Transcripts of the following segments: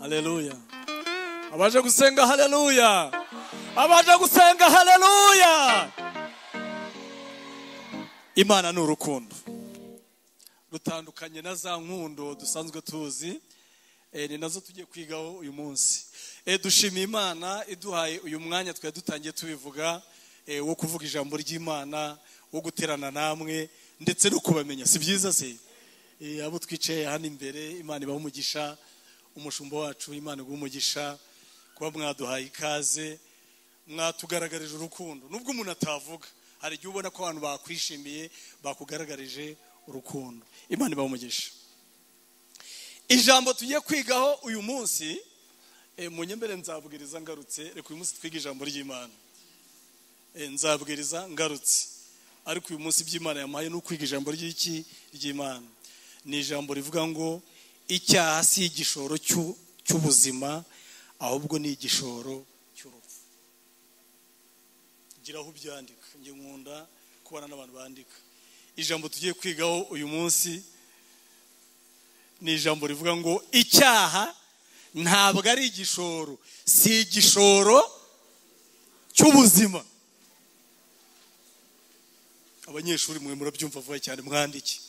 Haleluya. Abaje gusenga haleluya. Abaje gusenga haleluya. Imana ni urukundo rutandukanye na za nkundo dusanzwe tuzi, ni nazo tugiye kwigaho uyu munsi. Dushimiye Imana iduhaye uyu mwanya twari dutangiye tubivuga, wo kuvuga ijambo ry'Imana, wo guterana namwe ndetse no kubamenya. Si byiza se? Abo twicaye hano imbere, Imana ibahe umugisha. Umushumba wacu, Imana ibahe umugisha kuba mwaduhaye ikaze, mwatugaragarije urukundo. Nubwo umuntu atavuga, hari igihe ubona ko abantu bakwishimiye, bakugaragarije urukundo. Imana ibahe umugisha. Ijambo tugiye kwigaho uyu munsi, munyembere nzabwiriza ngarutse. Reka uyu munsi twige ijambo ry'Imana. Nzabwiriza ngarutse, ariko uyu munsi by'Imana yamaye no kwiga ijambo ry'Imana. Ni ijambo rivuga ngo icyaha si igishoro cy'ubuzima, ahubwo ni igishoro cy'urupfu. Giraho byandika, nge nkunda kubana n'abantu bandika. Ijambo tugiye kwigaho uyu munsi ni ijambo rivuga ngo icyaha ntabwo ari igishoro, si igishoro cy'ubuzima. Abanyeshuri mwe murabyumva vuba cyane, mwandike.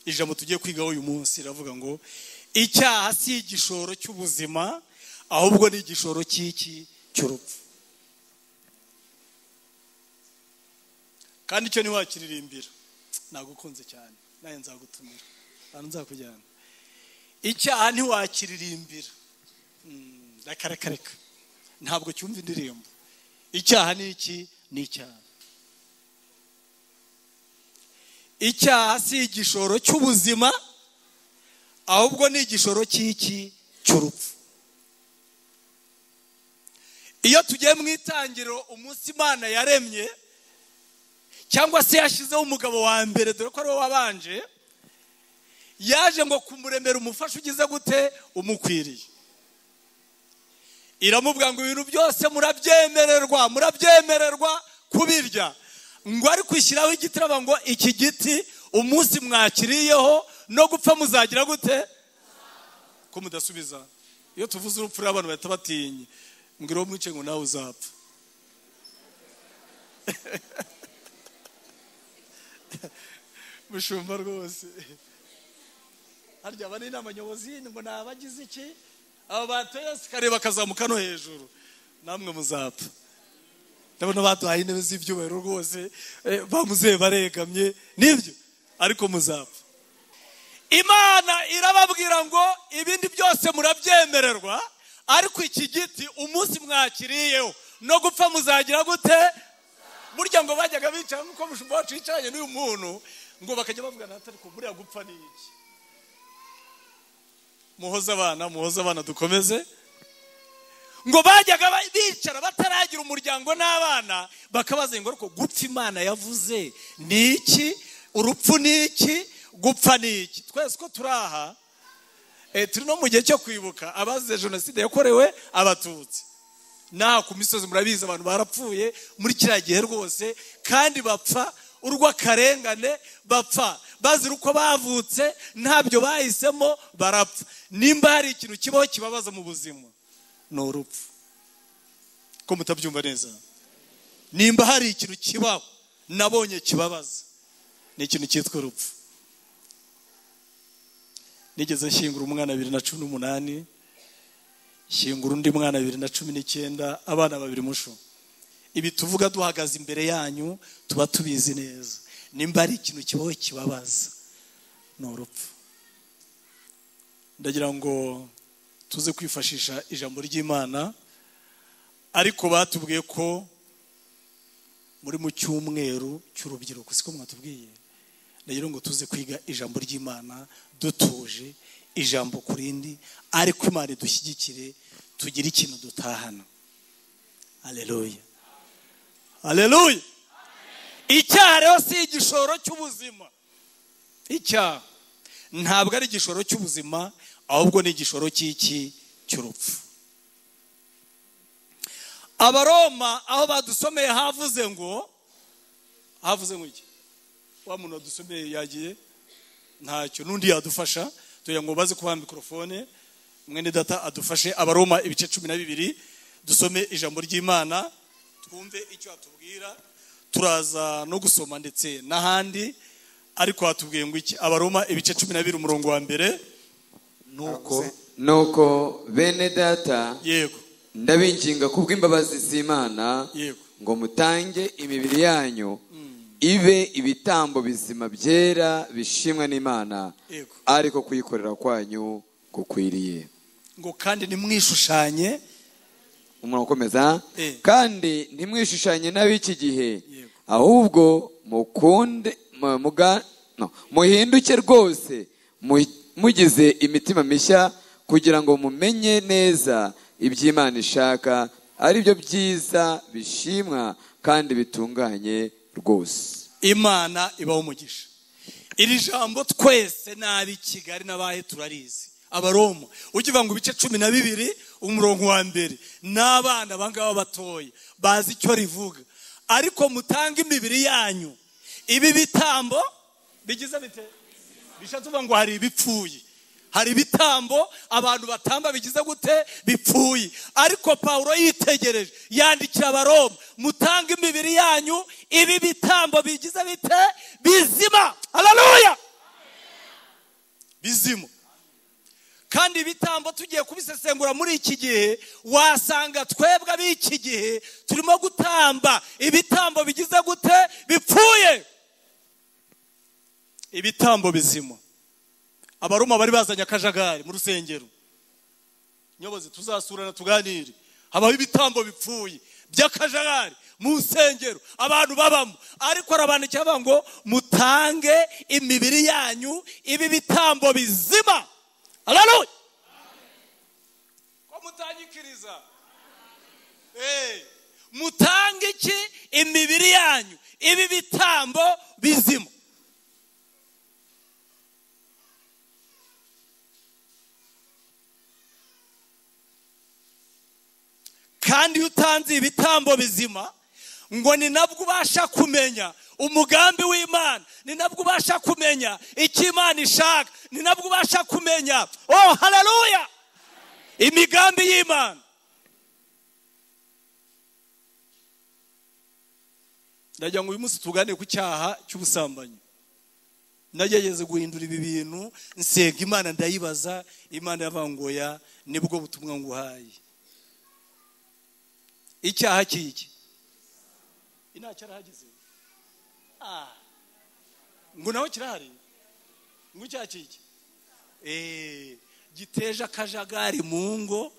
Ijambo tugiye kwigaho uyu munsi riravuga ngo icyaha si igishoro cy'ubuzima, ahubwo ni igishoro cy'urupfu. Kandi icyo ntiwakiririmbira, nagukunze cyane, nawe nzagutumira, ahantu nzakujyana. Icyaha ntiwakiririmbira, reka ntabwo cyumva indirimbo. Icyaha ni iki? Ni icyaha. Icyaha si igishoro cy'ubuzima, ahubwo ni igishoro cy'urupfu. Iyo tugiye mu itangiriro, umunsi Imana yaremye, cyangwa se yashyizeho umugabo wa mbere, dore ko ari we wabanje, yaje ngo kumuremera umufasha ugize gute? Umukwiriye. Iramubwira ngo ibintu byose murabyemererwa kubirya, ngo ari kwishyiraho igiti, iravuga ngo iki giti umunsi mwakiriyeho no gupfa muzagira gute? Ko mudasubiza? Iyo tuvuze urupfu abantu bahita batinya. Mbwira uwo mwice ngo nawe uzapfa. Mushumba rwose, harya aba ni inama nyobozi ngo nabagize iki? Aba bateye sikare bakazamuka no hejuru, namwe muzapfa. Ndabona baduhaye intebe z'ibyubahiro rwose, bamuze baregamye, nibyo, ariko muzapfa. Imana irababwira ngo ibindi byose murabyemererwa, ariko iki giti umunsi mwakiriyeho no gupfa muzagira gute? Burya ngo bajyaga bicara nk'uko mushumba wacu yicaranye n'uyu muntu, ngo bakajya bavugana ati ariko buriya gupfa ni iki? Muhoze abana dukomeze. Ngo bajyaga bicara bataragira umuryango n'abana, bakabaza ngo ariko gupfa Imana yavuze ni iki? Urupfu ni iki? Gupfa ni iki? Twese ko turaha, turi no mu gihe cyo kwibuka abazize jenoside yakorewe Abatutsi. Naha ku misozi murabizi abantu barapfuye muri kiriya gihe rwose, kandi bapfa urw'akarengane, bapfa bazira uko bavutse, ntabyo bahisemo, barapfa. Nimba hari ikintu kibaho kibabaza mu buzima, ni urupfu. Ko mutabyumva neza? Nimba hari ikintu kibaho nabonye kibabaza, ni ikintu cyitwa urupfu. Nigeze nshyingura umwana 2018, nshyingura undi mwana 2019, abana 2 musho. Ibi tuvuga duhagaze imbere yanyu tuba tubizi neza. Nimba hari ikintu kibaho kibabaza, ni urupfu. Ndagira ngo tuze kwifashisha ijambo ry'Imana, ariko batubwiye ko muri mu cyumweru cy'urubyiruko, siko mwatubwiye. Ndagira ngo tuze kwiga ijambo ry'Imana dutuje, ijambo kurindi, ariko Imana idushyigikire tugire ikintu dutahana. Haleluya, haleluya. Icyaha rero si igishoro cy'ubuzima. Icyaha ntabwo ari igishoro cy'ubuzima, ahubwo ni igishoro cy'urupfu. Abaroma aho badusomeye havuze ngo iki? Wa muntu wadusomeye yagiye, ntacyo, n'undi yadufasha. Tuya ngo baze kuba mikrofone, mwene data adufashe Abaroma ibice 12 dusome ijambo ry'Imana twumve icyo atubwira. Turaza no gusoma ndetse n'ahandi, ariko hatubwiye ngo iki? Abaroma ibice 12 umurongo wa mbere. Nuko bene data, yego, ndabinginga kubw'imbabazi z'Imana, yego, ngo mutange imibiri yanyu ibe ibitambo bizima byera bishimwa n'Imana, yego, ariko kuyikorera kwanyu gukwiriye. ngo kandi nimwishushanye, umuntu ukomeza, kandi ntimwishushanye n'ab'iki gihe, ahubwo mukunde muhinduke rwose mugize imitima mishya, kugira ngo mumenye neza iby'Imana ishaka, ari byo byiza bishimwa kandi bitunganye rwose. Imana ibaho umugisha. Iri jambo twese n'ab'i Kigali n'abahe turarizi. Abaroma ukiva ngo ibice 12 umurongo wa mbere, n'abana bangaba batoye bazi icyo rivuga. Ariko mutanga imibiri yanyu ibi bitambo bigize bite? Bishatse ngo hari ibipfuye, hari ibitambo abantu batamba bigize gute? Bipfuye. Ariko Paulo yitegereje yandikira Abaroma, mutanga imibiri yanyu ibi bitambo bigize bite? Bizima. Haleluya, bizima. Kandi ibitambo tugiye kubisesengura muri iki gihe, wasanga twebwe ab'iki gihe turimo gutamba ibitambo bigize gute? Bipfuye. Ibitambo bizima. Abaroma bari bazanye akajagari mu rusengero. Nyobozi tuzasurana tuganire. Habaho ibitambo bipfuye by'akajagari mu rusengero abantu babamo. Ariko arabandikira ngo mutange imibiri yanyu ibi bitambo bizima. Haleluya. Ko mutanyikiriza. Mutange iki? Imibiri yanyu ibi bitambo bizima. Kandi utanze ibitambo bizima, ngo ni nabwo ubasha kumenya umugambi w'Imana, ni nabwo ubasha kumenya icyo Imana ishaka, ni nabwo ubasha kumenya, oh haleluya, imigambi y'Imana. Ndagira ngo uyu munsi tuganire ku cyaha cy'ubusambanyi. Nagerageje guhindura ibi bintu, nsenga Imana ndayibaza, Imana yavangoya, nibwo butumwa nguhaye. Icyaha kiki? Ina cyarahageze. Ngo naho kirahari. Ngo icyaha kiki? Giteje akajagari mu ngo,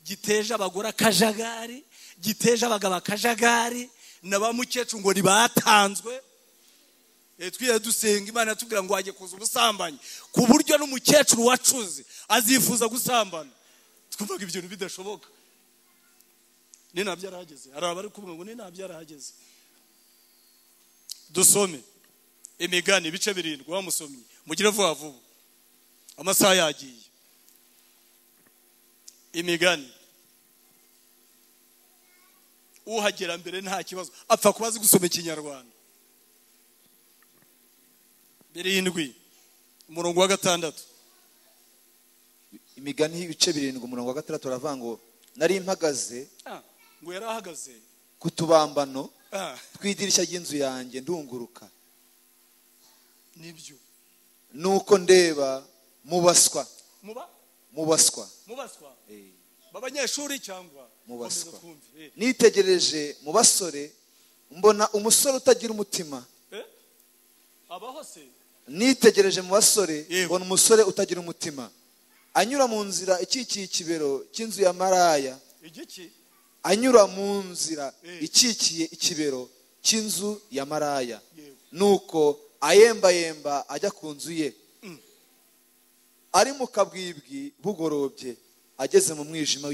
giteje abagore akajagari, giteje abagabo akajagari, n'abamukecuru ngo nibatanzwe. Twiye dusenga Imana tubwira ngo waje kuza ubusambanyi, ku buryo n'umukecuru wacuze azifuza gusambana. Twumvaga ibyo bidashoboka. Ni nabyarahageze. Hari abari kuvuga ngo ni nabyarahageze. Dusome Imigani ibice 7 wamusomye mugire vuba vuba, amasaha yagiye. Imigani uhagera mbere nta kibazo, apfa kubaza gusoma ikinyarwanda. 7 umurongo wa 6. Imigani ibice 7 umurongo wa 6 aravuga ngo nari mpagaze, ngo yarahagaze ku tubambano twidirisha ry'inzu yanjye ndunguruka. Nibyo. Nuko ndeba mubaswa. Mubaswa. Babanyeshuri cyangwa mubaswa. Nitegereje mu basore mbona umusore utagira umutima. Abaho se? Nitegereje mu basore mbona umusore utagira umutima, anyura mu nzira ikikiye ikibero cy'inzu ya maraya. Igiki? Anyura mu nzira ikikiye ikibero cy'inzu ya maraya. Nuko ayembayemba ajya ku nzu ye. Ari mu kabwibwi bugorobye, ageze mu mwijima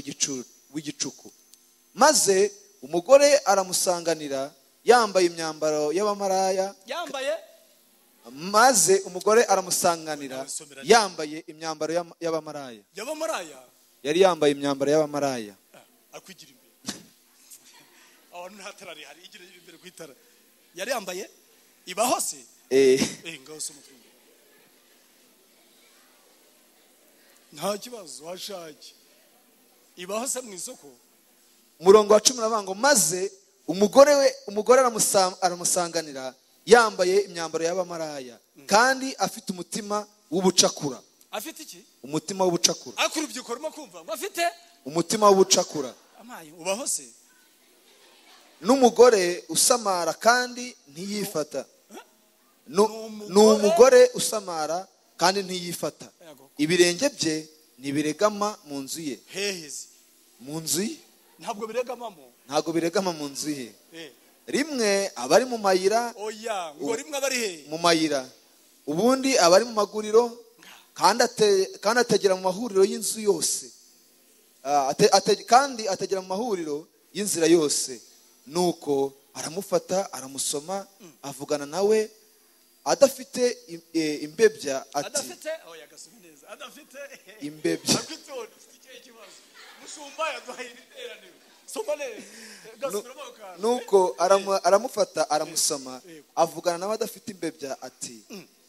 w'igicuku. Maze umugore aramusanganira yambaye imyambaro y'abamaraya. Maze umugore aramusanganira yambaye imyambaro y'abamaraya. Yari yambaye imyambaro y'abamaraya. Akwigira imbere. Abantu ntatarari hari igira imbere kwitara. Yari yambaye ibaho se? Ngaho se mutwe. nta kibazo washake ibaho se mu isoko. Umurongo wa 10 aravuga ngo maze umugore aramusanganira yambaye imyambaro y'abamaraya kandi afite umutima w'ubucakura. Afite iki? Umutima w'ubucakura. Akurubyiruko rimo kumva ngo afite umutima w'ubucakura. Amaye ubaho se. N'umugore usamara kandi ntiyifata. N'umugore usamara kandi ntiyifata. Ibirenge bye nibiregama mu nzu ye. Heheze. Mu nzu ye? Ntabwo biregamamo. Ntabwo biregama mu nzu ye. Rimwe abari mu mayira. Oya, ngo rimwe abari he? Mu mayira. Ubundi abari mu maguriro kandi ategera mu mahuriro y'inzu yose. Kandi ategera mu mahuriro y'inzira yose. Nuko aramufata aramusoma avugana nawe adafite imbebya ati adafite oya gasome neza adafite imbebya nuko aramufata aramusoma avugana nawe adafite imbebya ati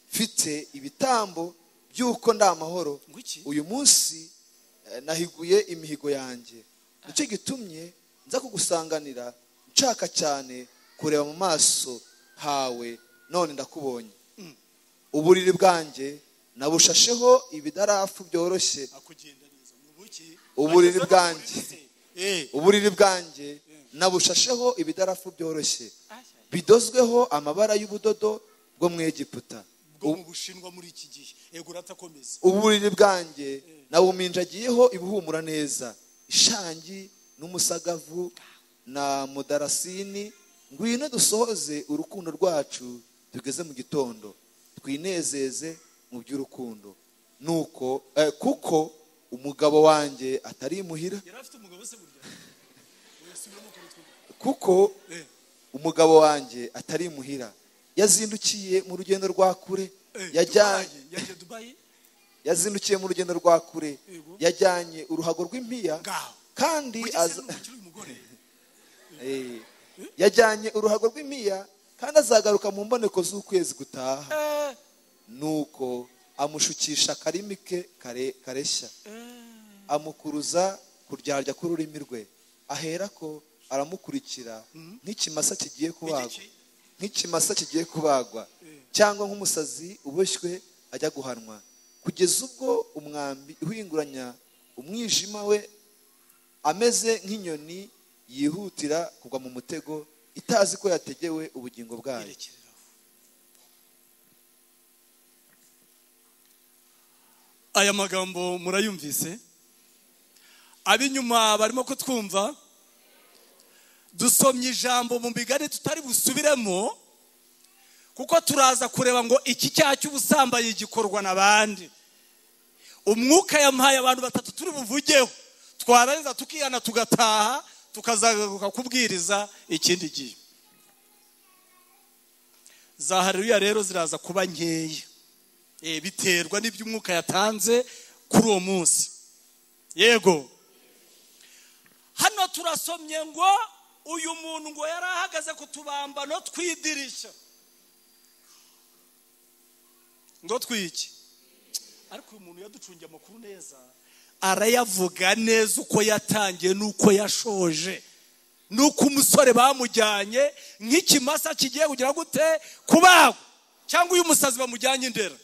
mfite ibitambo by'uko nda amahoro uyu munsi nahiguye imihigo yanjye nicyo gitumye nza kugusanganira nshaka cyane kureba mu maso hawe none ndakubonye. Uburiri bwanjye nabushasheho ibidarafu byoroshye. Uburiri bwanjye nabushasheho ibidarafu byoroshye bidozweho amabara y'ubudodo bwo mu Egiputa. Uburiri bwanjye nawuminjagiyeho ibuhumura neza ishangi n'umusagavu na mudarasini. Ngwino dusohoze urukundo rwacu tugeze mu gitondo twinezeze mu by'urukundo. Nuko kuko umugabo wanjye atari imuhira. Kuko umugabo wanjye atari imuhira yazindukiye mu rugendo rwa kure yazindukiye mu rugendo rwa kure yajyanye uruhago rw'impiya kandi yajyanye uruhago rw'imiya kandi azagaruka mu mboneko z'ukwezi gutaha. Nuko amushukisha akarimi ke kareshya amukuruza kuryarya k'ururimi rwe aherako aramukurikira nk'ikimasa kigiye kubagwa cyangwa nk'umusazi uboshywe ajya guhanwa kugeza ubwo umwambi uhinguranya umwijima we ameze nk'inyoni yihutira kugwa mu mutego itazi ko yategewe ubugingo bwayo. Aya magambo murayumvise? Abinyuma barimo kutwumva? Dusomye ijambo mu migani tutari busubiremo kuko turaza kureba ngo iki cyaha cy'ubusambanyi gikorwa n'abandi. Umwuka yampaye abantu batatu turi buvugeho twarangiza tukihana tugataha tukazagaruka kubwiriza ikindi gihe. Za haleluya rero ziraza kuba nkeya biterwa n'iby'umwuka yatanze kuri uwo munsi. Yego hano turasomye ngo uyu muntu ngo yari ahagaze ku tubambano twidirisha ngo twiki, ariko uyu muntu yaducungiye amakuru neza arayavuga neza uko yatangiye nuko yashoje nuko umusore bamujyanye nk'ikimasa kigiye kugira gute kubagwa cyangwa uyu musazi bamujyanye Indera.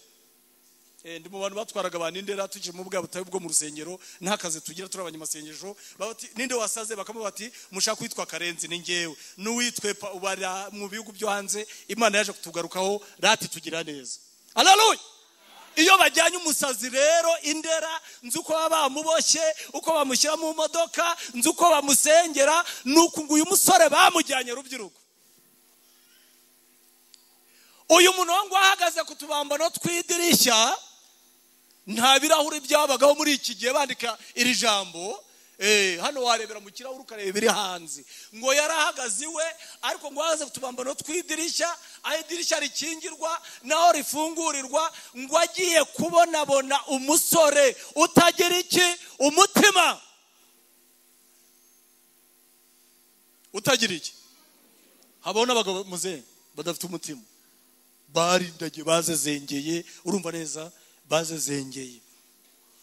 Ndi mu bantu batwaraga abantu Indera tuje mu bwa butayu bwo mu rusengero nta kazi tugira turi abanyamasengesho bati ninde wasaze bakamuba bati mushaka kwitwa Karenzi ni ngewe n'uwitwepa ubara mu bihugu byo hanze Imana yaje kutugarukaho rati tugira neza. Haleluya. Iyo bajyanye umusazi rero Indera nzi uko bamuboshye uko bamushyira mu modoka nzi uko bamusengera nuko ngo uyu musore bamujyanye rubyiruko. Uyu muntu ngo ahagaze ku tubambano twidirisha nta birahuri byabagaho muri iki gihe bandika iri jambo. Hano warebera mu kirahuri ukareba biri hanze ngo yarahagaze iwe ariko ngo ahagaze ku tubambano twidirisha aho idirisha rikingirwa naho rifungurirwa ngo agiye kubonabona umusore utagira iki umutima utagira iki. Habona abagabo muze badafite umutima barindagiye bazezengeye urumva neza bazezengeye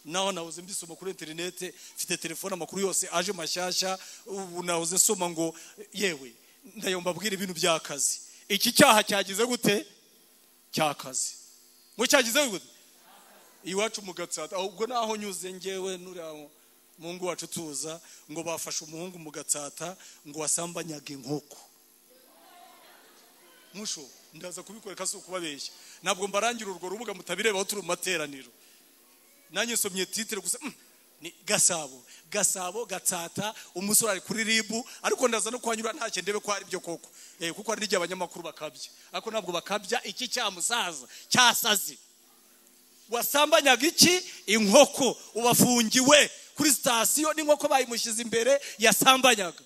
naho nahoze mbisoma kuri interinete, mfite telefone amakuru yose aje mashyashya. Ubu nahoze soma ngo yewe ndayomba bwira ibintu by'akazi. Iki cyaha cyagize gute? Cyakazi. Ngo cyagize gute? Iwacu mu Gatsata, ubwo naho nyuze ngewe nuri Mungu wacu tuza ngo bafashe umuhungu mu Gatsata ngo wasambanyaga inkoko. Musho ndaza kubikoreka so kubabeshya, ntabwo mbarangira urwo rubuga mutabirebaho turi mu materaniro. Nanjye nsomye titre gusa ni Gasabo Gatsata, umusore ari kuri ribu, ariko ndaza no kwanyura ntacyo ndebe ko ari byo koko, kuko ari n'ijya abanyamakuru bakabya, ariko ntabwo bakabya iki cyamusaza cyasazi. Wasambanyaga iki? Inkoko. Ubafungiwe kuri station n'inkoko bayimushyize imbere yasambanyaga.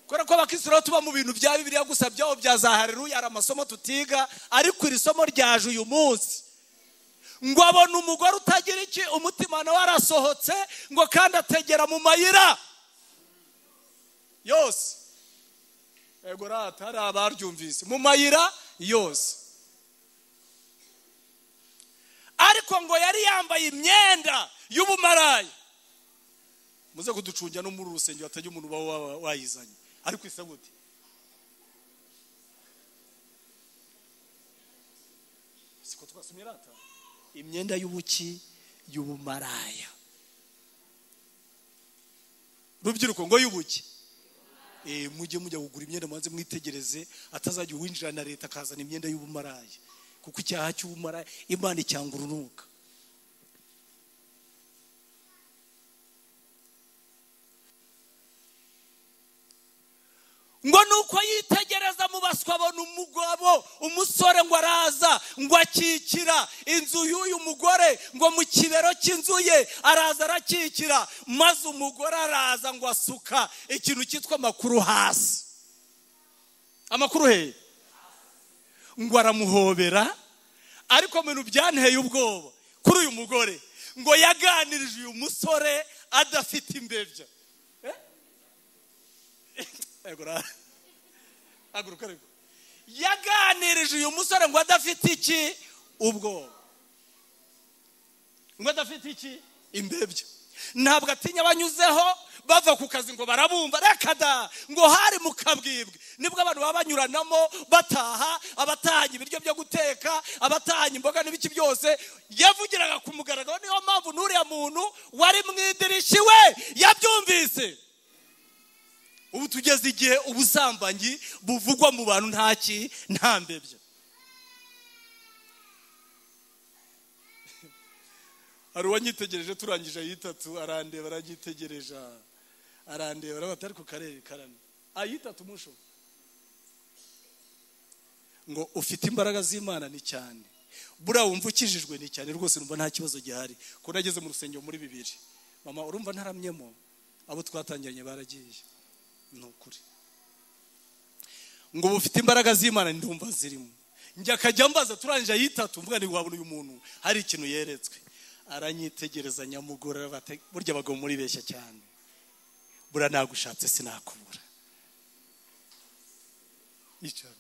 Kora ko bakisura tuba mu bintu bya Bibiliya gusa byaho bya za haleluya, ari amasomo tutiga, ariko iri somo ryaje uyu munsi. Ngo abona umugore utagira iki, umutima nawe warasohotse, ngo kandi ategera mu mayira yose. Ego rata hari abaryumvise mu mayira yose. Ariko ngo yari yambaye imyenda y'ubumaraya. Muze kuducunja no muri urusengero atajya umuntu wayizanye, ariko isa gute? Siko twasomye rata imyenda y'ubuki y'ubumaraya. Rubyiruko ngo y'ubuki, mujye mujya kugura imyenda mwanze mwitegereze, atazajya uwinjira na leta akazana imyenda y'ubumaraya, kuko icyaha cy'ubumaraya Imana icyanga urunuka. Ngo nuko yitegereza mu baswa abona umugabo umusore ngo araza ngo akikira inzu y'uyu mugore, ngo mu kibero cy'inzu ye araza arakikira, maze umugore araza ngo asuka ikintu cyitwa amakuru hasi. Amakuru he? Ngo aramuhobera, ariko mu bintu byanteye ubwoba kuri uyu mugore, ngo yaganirije uyu musore adafite imbebya. Yaganirije uyu musore ngo adafite iki? Ubwoba. Ngo adafite iki? Imbebya. Ntabwo atinya abanyuzeho bava ku kazi ngo barabumva, rekada ngo hari mu kabwibwe nibwo abantu baba banyuranamo bataha, abatahanye ibiryo byo guteka, abatahanye imboga n'ibiki byose. Yavugiraga ku mugaragaro, niyo mpamvu n'uriya muntu wari mu idirishya we yabyumvise. Ubu tugeze igihe ubusambanyi buvugwa mu bantu nta mbebya. Hari uwanyitegereje turangije ayitatu, arandeba aragitegereje, arandeba arabatari ku karere karame ayitatu musho, ngo ufite imbaraga z'Imana ni cyane, bura wumva ukijijwe ni cyane rwose, numva nta kibazo gihari. Ko nageze mu rusengero muri 2, mama urumva ntaramyemo, abo twatangiranye baragiye, nukuri. Ngo bufite imbaraga z'Imana ndumva zirimo, njya kajya mbaza turangije ayitatu, mvuga ni wabona uyu muntu hari ikintu yeretswe. Aranyitegereza nyamugora, burya abagabo muri beshya cyane, bura nagushatse sinakubura. Icara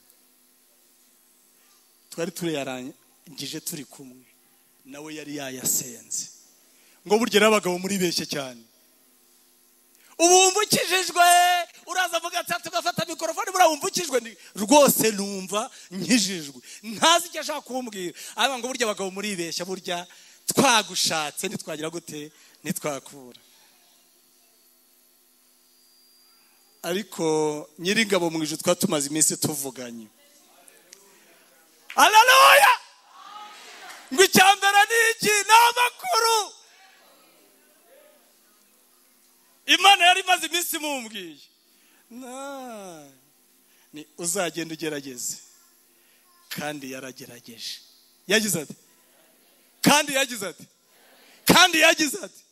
twari tureyarangije turi kumwe nawe, yari yayasenze. Ngo burya n'abagabo muri beshya cyane. Ubu wumva ukijijwe, uraza vuga ati tugafata mikrofone, bura wumva ukijijwe rwose, numva nkijijwe, ntazi icyo ashaka kumbwira. Aba ngo burya abagabo muri beshya, burya twagushatse ntitwagira gute, ntitwakura. Ariko Nyiringabo mu ijuru twatumaze iminsi tuvuganye. Haleluya! Ngo icyambere ni iki? N'amakuru Imana yari imaze iminsi mumbwiye. Ni uzagenda ugerageze, kandi yaragerageje. Yagize ati kandi yagize ati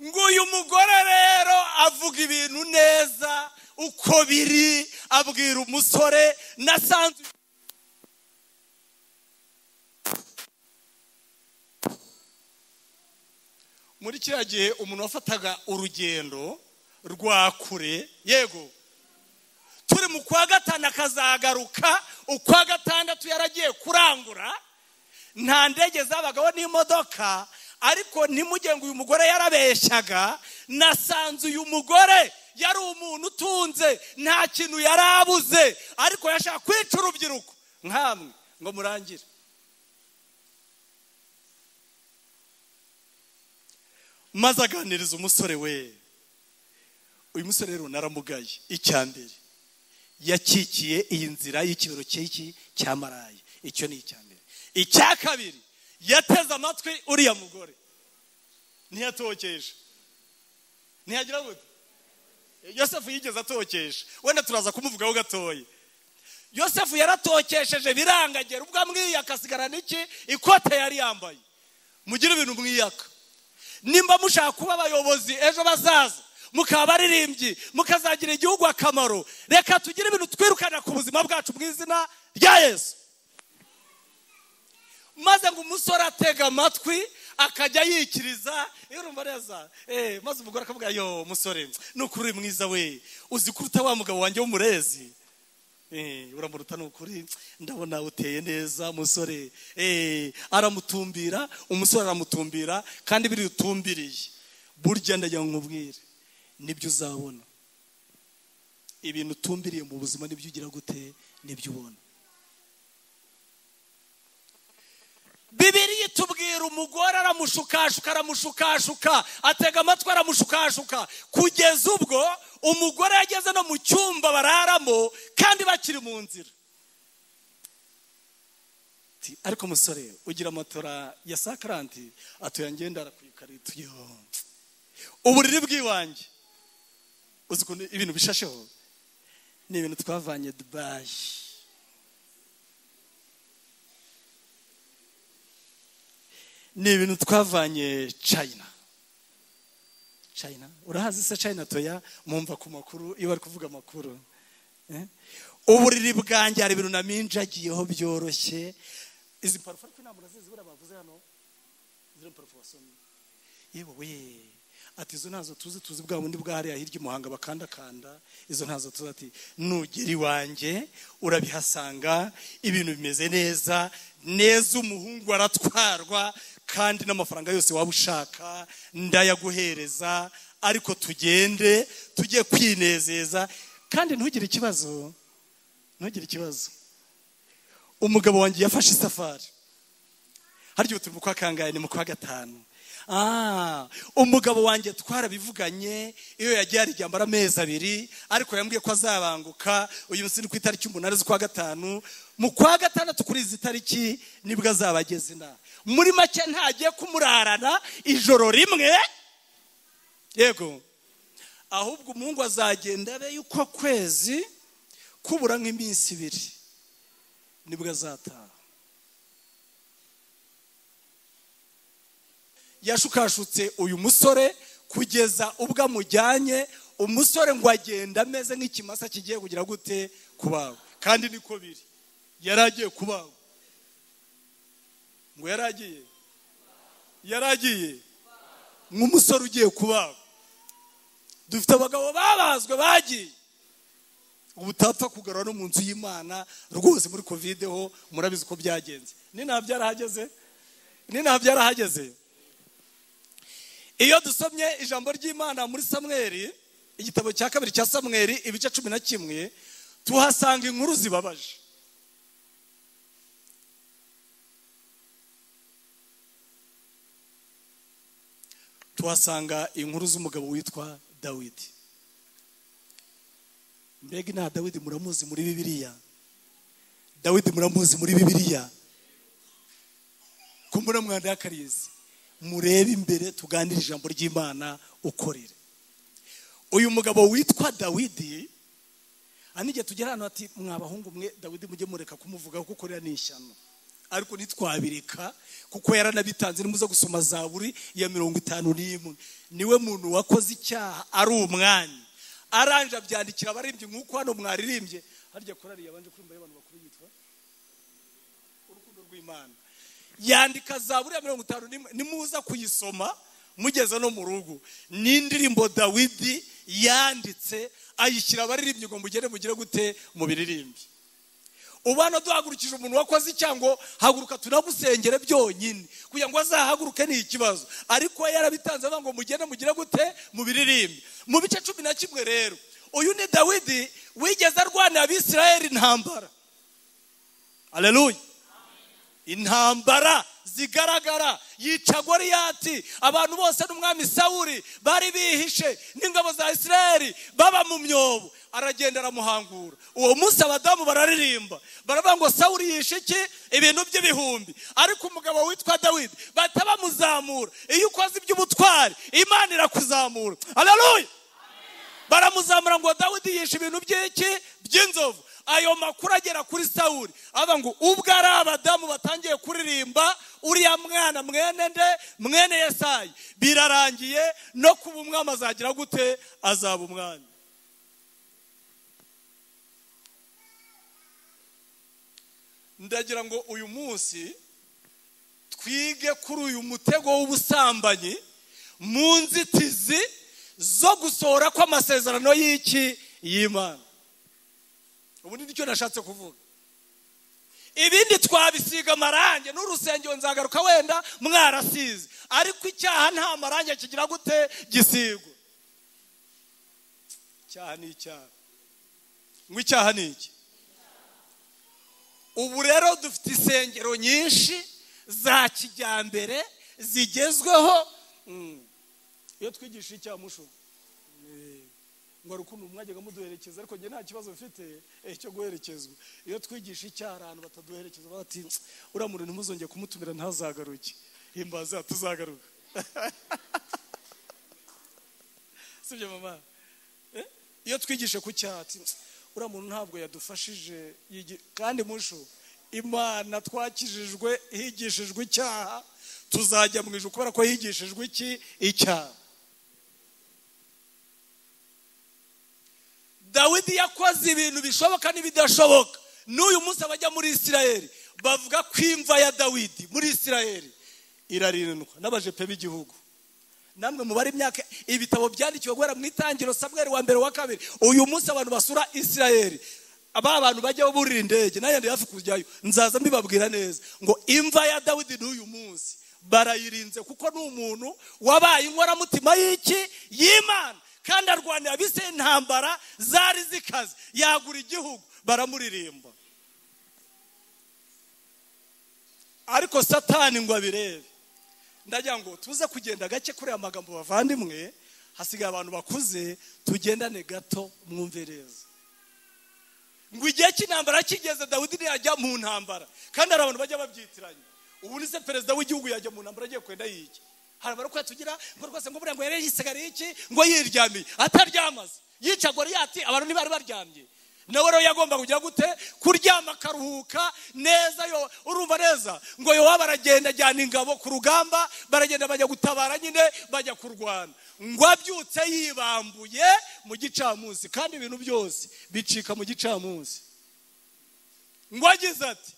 ngo uyu mugore rero avuga ibintu neza uko biri, abwira umusore nasanze muri kiriya gihe umuntu wafataga urugendo rwa kure, yego turi mu kwa gatanu akazagaruka ukwa gatandatu yaragiye kurangura, nta ndege zabagaho n'imodoka, ariko ntimujye ngo uyu mugore yarabeshyaga. Nasanze uyu mugore yari umuntu utunze, nta kintu yari abuze, ariko yashaka kwica urubyiruko nkamwe ngo murangire. Maze aganiriza umusore we. Uyu musore rero naramugaye. Icya mbere yakikiye iyi nzira y'ikibero cy'iki cyamaraye. Icyo ni icya mbere. Icya kabiri yateze amatwi uriya mugore, ntiyatokesha. Ntiyagira gute? Yosefu yigeze atokesha, wenda turaza kumuvugaho gatoya. Yosefu yaratokesheje birangagera, ubwo amwiyaka asigarana iki? Ikote yari yambaye. Mugire ibintu mwiyaka. Nimba mushaka kuba abayobozi ejo bazaza, mukaba baririmbyi, mukazagira igihugu akamaro, reka tugire ibintu twirukana ku buzima bwacu mu izina rya Yesu. Maze ngo umusore atega amatwi akajya yikiriza, urumva neza. Maze umugore akavuga, yo musore nukuri uri mwiza we, uzi kuruta wa mugabo wanjye w'umurezi. Uramuruta nukuri, ndabona uteye neza musore. Aramutumbira, umusore aramutumbira, kandi biri utumbiriye. Burya ndagira ngo nkubwire, nibyo uzabona. Ibintu utumbiriye mu buzima nibyo ugira gute, nibyo ubona. Bibiliya itubwira umugore aramushukashuka, atega amatwi aramushukashuka, kugeza ubwo umugore yageze no mu cyumba bararamo kandi bakiri mu nzira. Ariko musore ugira matora ya sakaranti, atuye ngenda arakuyikarita. Uburiri bw'iwanjye uzi ko ibintu bishasheho ni ibintu twavanye Dubai. Ni ibintu twavanye China. Urahazi se China toya? Mumva ku makuru iyo bari kuvuga amakuru. Uburiri bwanjye hari ibintu naminjagiyeho byoroshye. Izi parufe ariko inama urazizi bura bavuze hano. Izi parufe wasomye. Yewe we. Ati izo ntazo tuzi bwa bundi bwahariya hirya Muhanga bakandakanda. Izo ntazo tuzi. Ati nugera iwanjye urabihasanga, ibintu bimeze neza, umuhungu aratwarwa, kandi n'amafaranga yose waba ushaka ndayaguhereza, ariko tugende tujye kwinezeza, kandi ntugire ikibazo. Umugabo wanjye yafashe isafari, haryo turi mu kwa kangahe, ni mu kwa gatanu. Umugabo wanjye twarabivuganye, iyo yagiye arijyambara amezi 2, ariko yambwiye ko azabanguka uyu munsi ku itariki 8 z'ukwa gatanu. Mu kwa gatandatu kuri izi tariki nibwo azabageze na. Muri make ntagiye kumurarana ijoro rimwe, yego, ahubwo umuhungu azagenda abe yuko kwezi kubura nk'iminsi 2 nibwo azataha. Yashukashutse uyu musore kugeza ubwo amujyanye. Umusore ngo agenda ameze nk'ikimasa kigiye kugira gute, kubaho. Kandi niko biri, yaragiye kubaho. Ngo yaragiye nk'umusore ugiye kubaho. Dufite abagabo babazwe bagiye. Ubutapfa kugarura no mu nzu y'Imana rwose. Muri Covid ho murabizi ko byagenze. Ni nta byarahageze. Iyo dusomye ijambo ry'Imana muri Samweli, igitabo cya 2 cya Samweli ibice 11, tuhasanga inkuru zibabaje. Tuhasanga inkuru z'umugabo witwa Dawidi. Mbega na Dawidi muramuzi muri Bibiliya? Kumbura mwanda yakarize. Murebe imbere tuganira ijambo ry'Imana ukorere. Uyu mugabo witwa Dawidi, anige tugera hano ati mwabahungu mwe Dawidi mujye mureka kumuvuga kuko rya nishyano. Ariko nitwabirika kuko yaranabitanze nimuza gusoma Zaburi ya 51. Niwe muntu wakoze icyaha ari umwanya. Aranja byandikira abaririmbyi nkuko hano mwaririmbye. Harya korari yabanje kurimba y'abantu bakuru yitwa Urukundo rw'Imana. Yandika Zaburi ya 51, nimuza kuyisoma mugeze no mu rugo. N'indirimbo Dawidi yanditse ayishyira abaririmbyi ngo mugere gute mu biririmbyi. ubu hano duhagurukije umuntu wakoze icyaha ngo haguruka tunagusengere byonyine kugira ngo azahaguruke ni ikibazo, ariko yarabitanze avuga ngo mugende mugire gute mubiririmbe. Mu bice 11 rero uyu ni Dawidi wigeze arwanira Abisirayeli intambara. Haleluya. Intambara zigaragara, yica Goliyati, abantu bose n'umwami Sawuli bari bihishe n'ingabo za Isirayeli baba mu myobo, aragenda aramuhangura. Uwo munsi abadamu bararirimba baravuga ngo Sawuli yishe iki ibintu by'ibihumbi, ariko umugabo witwa Dawidi batabamuzamura. Iyo ukoze iby'ubutwari Imana irakuzamura. Haleluya. Baramuzamura ngo Dawidi yishe ibintu by'iki by'inzovu. Ayo makuru agera kuri Sawuli aba ngo ubwo ari abadamu batangiye kuririmba uriya mwana mwene nde mwene Yesayi, birarangiye no kuba umwami azagira gute azaba umwami. Ndagira ngo uyu munsi twige kuri uyu mutego w'ubusambanyi mu nzitizi zo gusohora kw'amasezerano y'iki y'Imana. Ubu ni icyo nashatse kuvuga. Ibindi twabisiga amarange n'urusengero nzagaruka wenda mwarasize, ariko icyaha nta marange kigira gute gisigwa. Icyaha ni icyaha. Ngo icyaha ni iki? Ubu rero dufite insengero nyinshi za kijyambere zigezweho. Iyo twigisha icyaha musho ngo rukundo mwajyaga muduherekeza, ariko nge nta kibazo mfite cyo guherekezwa. Iyo twigisha icyaha abantu bataduherekeza bati uriya muntu ntimuzongeye kumutumira ntazagaruke, himbaza tuzagaruka. Sibyo mama? Iyo twigishe ku cyaha uriya muntu ntabwo yadufashije, kandi musho Imana twakijijwe higishijwe icyaha, tuzajya mu ijuru kubera ko higishijwe iki icyaha. Dawidi yakoze ibintu bishoboka n'ibidashoboka. N'uyu munsi abajya muri Isirayeli bavuga ko imva ya Dawidi muri Isirayeli irarindwa n'abajepe b'igihugu. Namwe mu bari imyaka ibitabo byandikiwe guhera mu itangiro Samweli wa mbere wa kabiri, uyu munsi abantu basura Isirayeli aba abantu bajya burira indege n'ayandi hafi kujyayo, nzaza mbibabwira neza ngo imva ya Dawidi n'uyu munsi barayirinze kuko ni umuntu wabaye inkoramutima y'iki y'Imana, kandi arwanira abise intambara zari zikaze, yagura igihugu baramuririmba. Ariko Satani ngo abirebe. Ndagira ngo tuze kugenda gake kuri amagambo bavandimwe, hasigaye abantu bakuze tugendane gato mwumvereza. Ngo igihe cy'intambara kigeze Dawidi yajya mu ntambara, kandi hari abantu bajya babyitiranya. Ubu ni se perezida w'igihugu yajya mu ntambara agiye kwenda yiki. Hari bariko yatugira ngo rwose ngo buriya ngo yari yisigariye iki ngo yiryamiye ataryamaze yica Goliyati, abantu ntibari baryamye. Nawe rero yagomba kujya gute kuryama akaruhuka neza. Yo urumva neza ngo yo baragenda ajyana ingabo ku rugamba, baragenda bajya gutabara nyine bajya kurwana, ngo abyutse yibambuye mu gicamunsi, kandi ibintu byose bicika mu gicamunsi. Ngo agize ati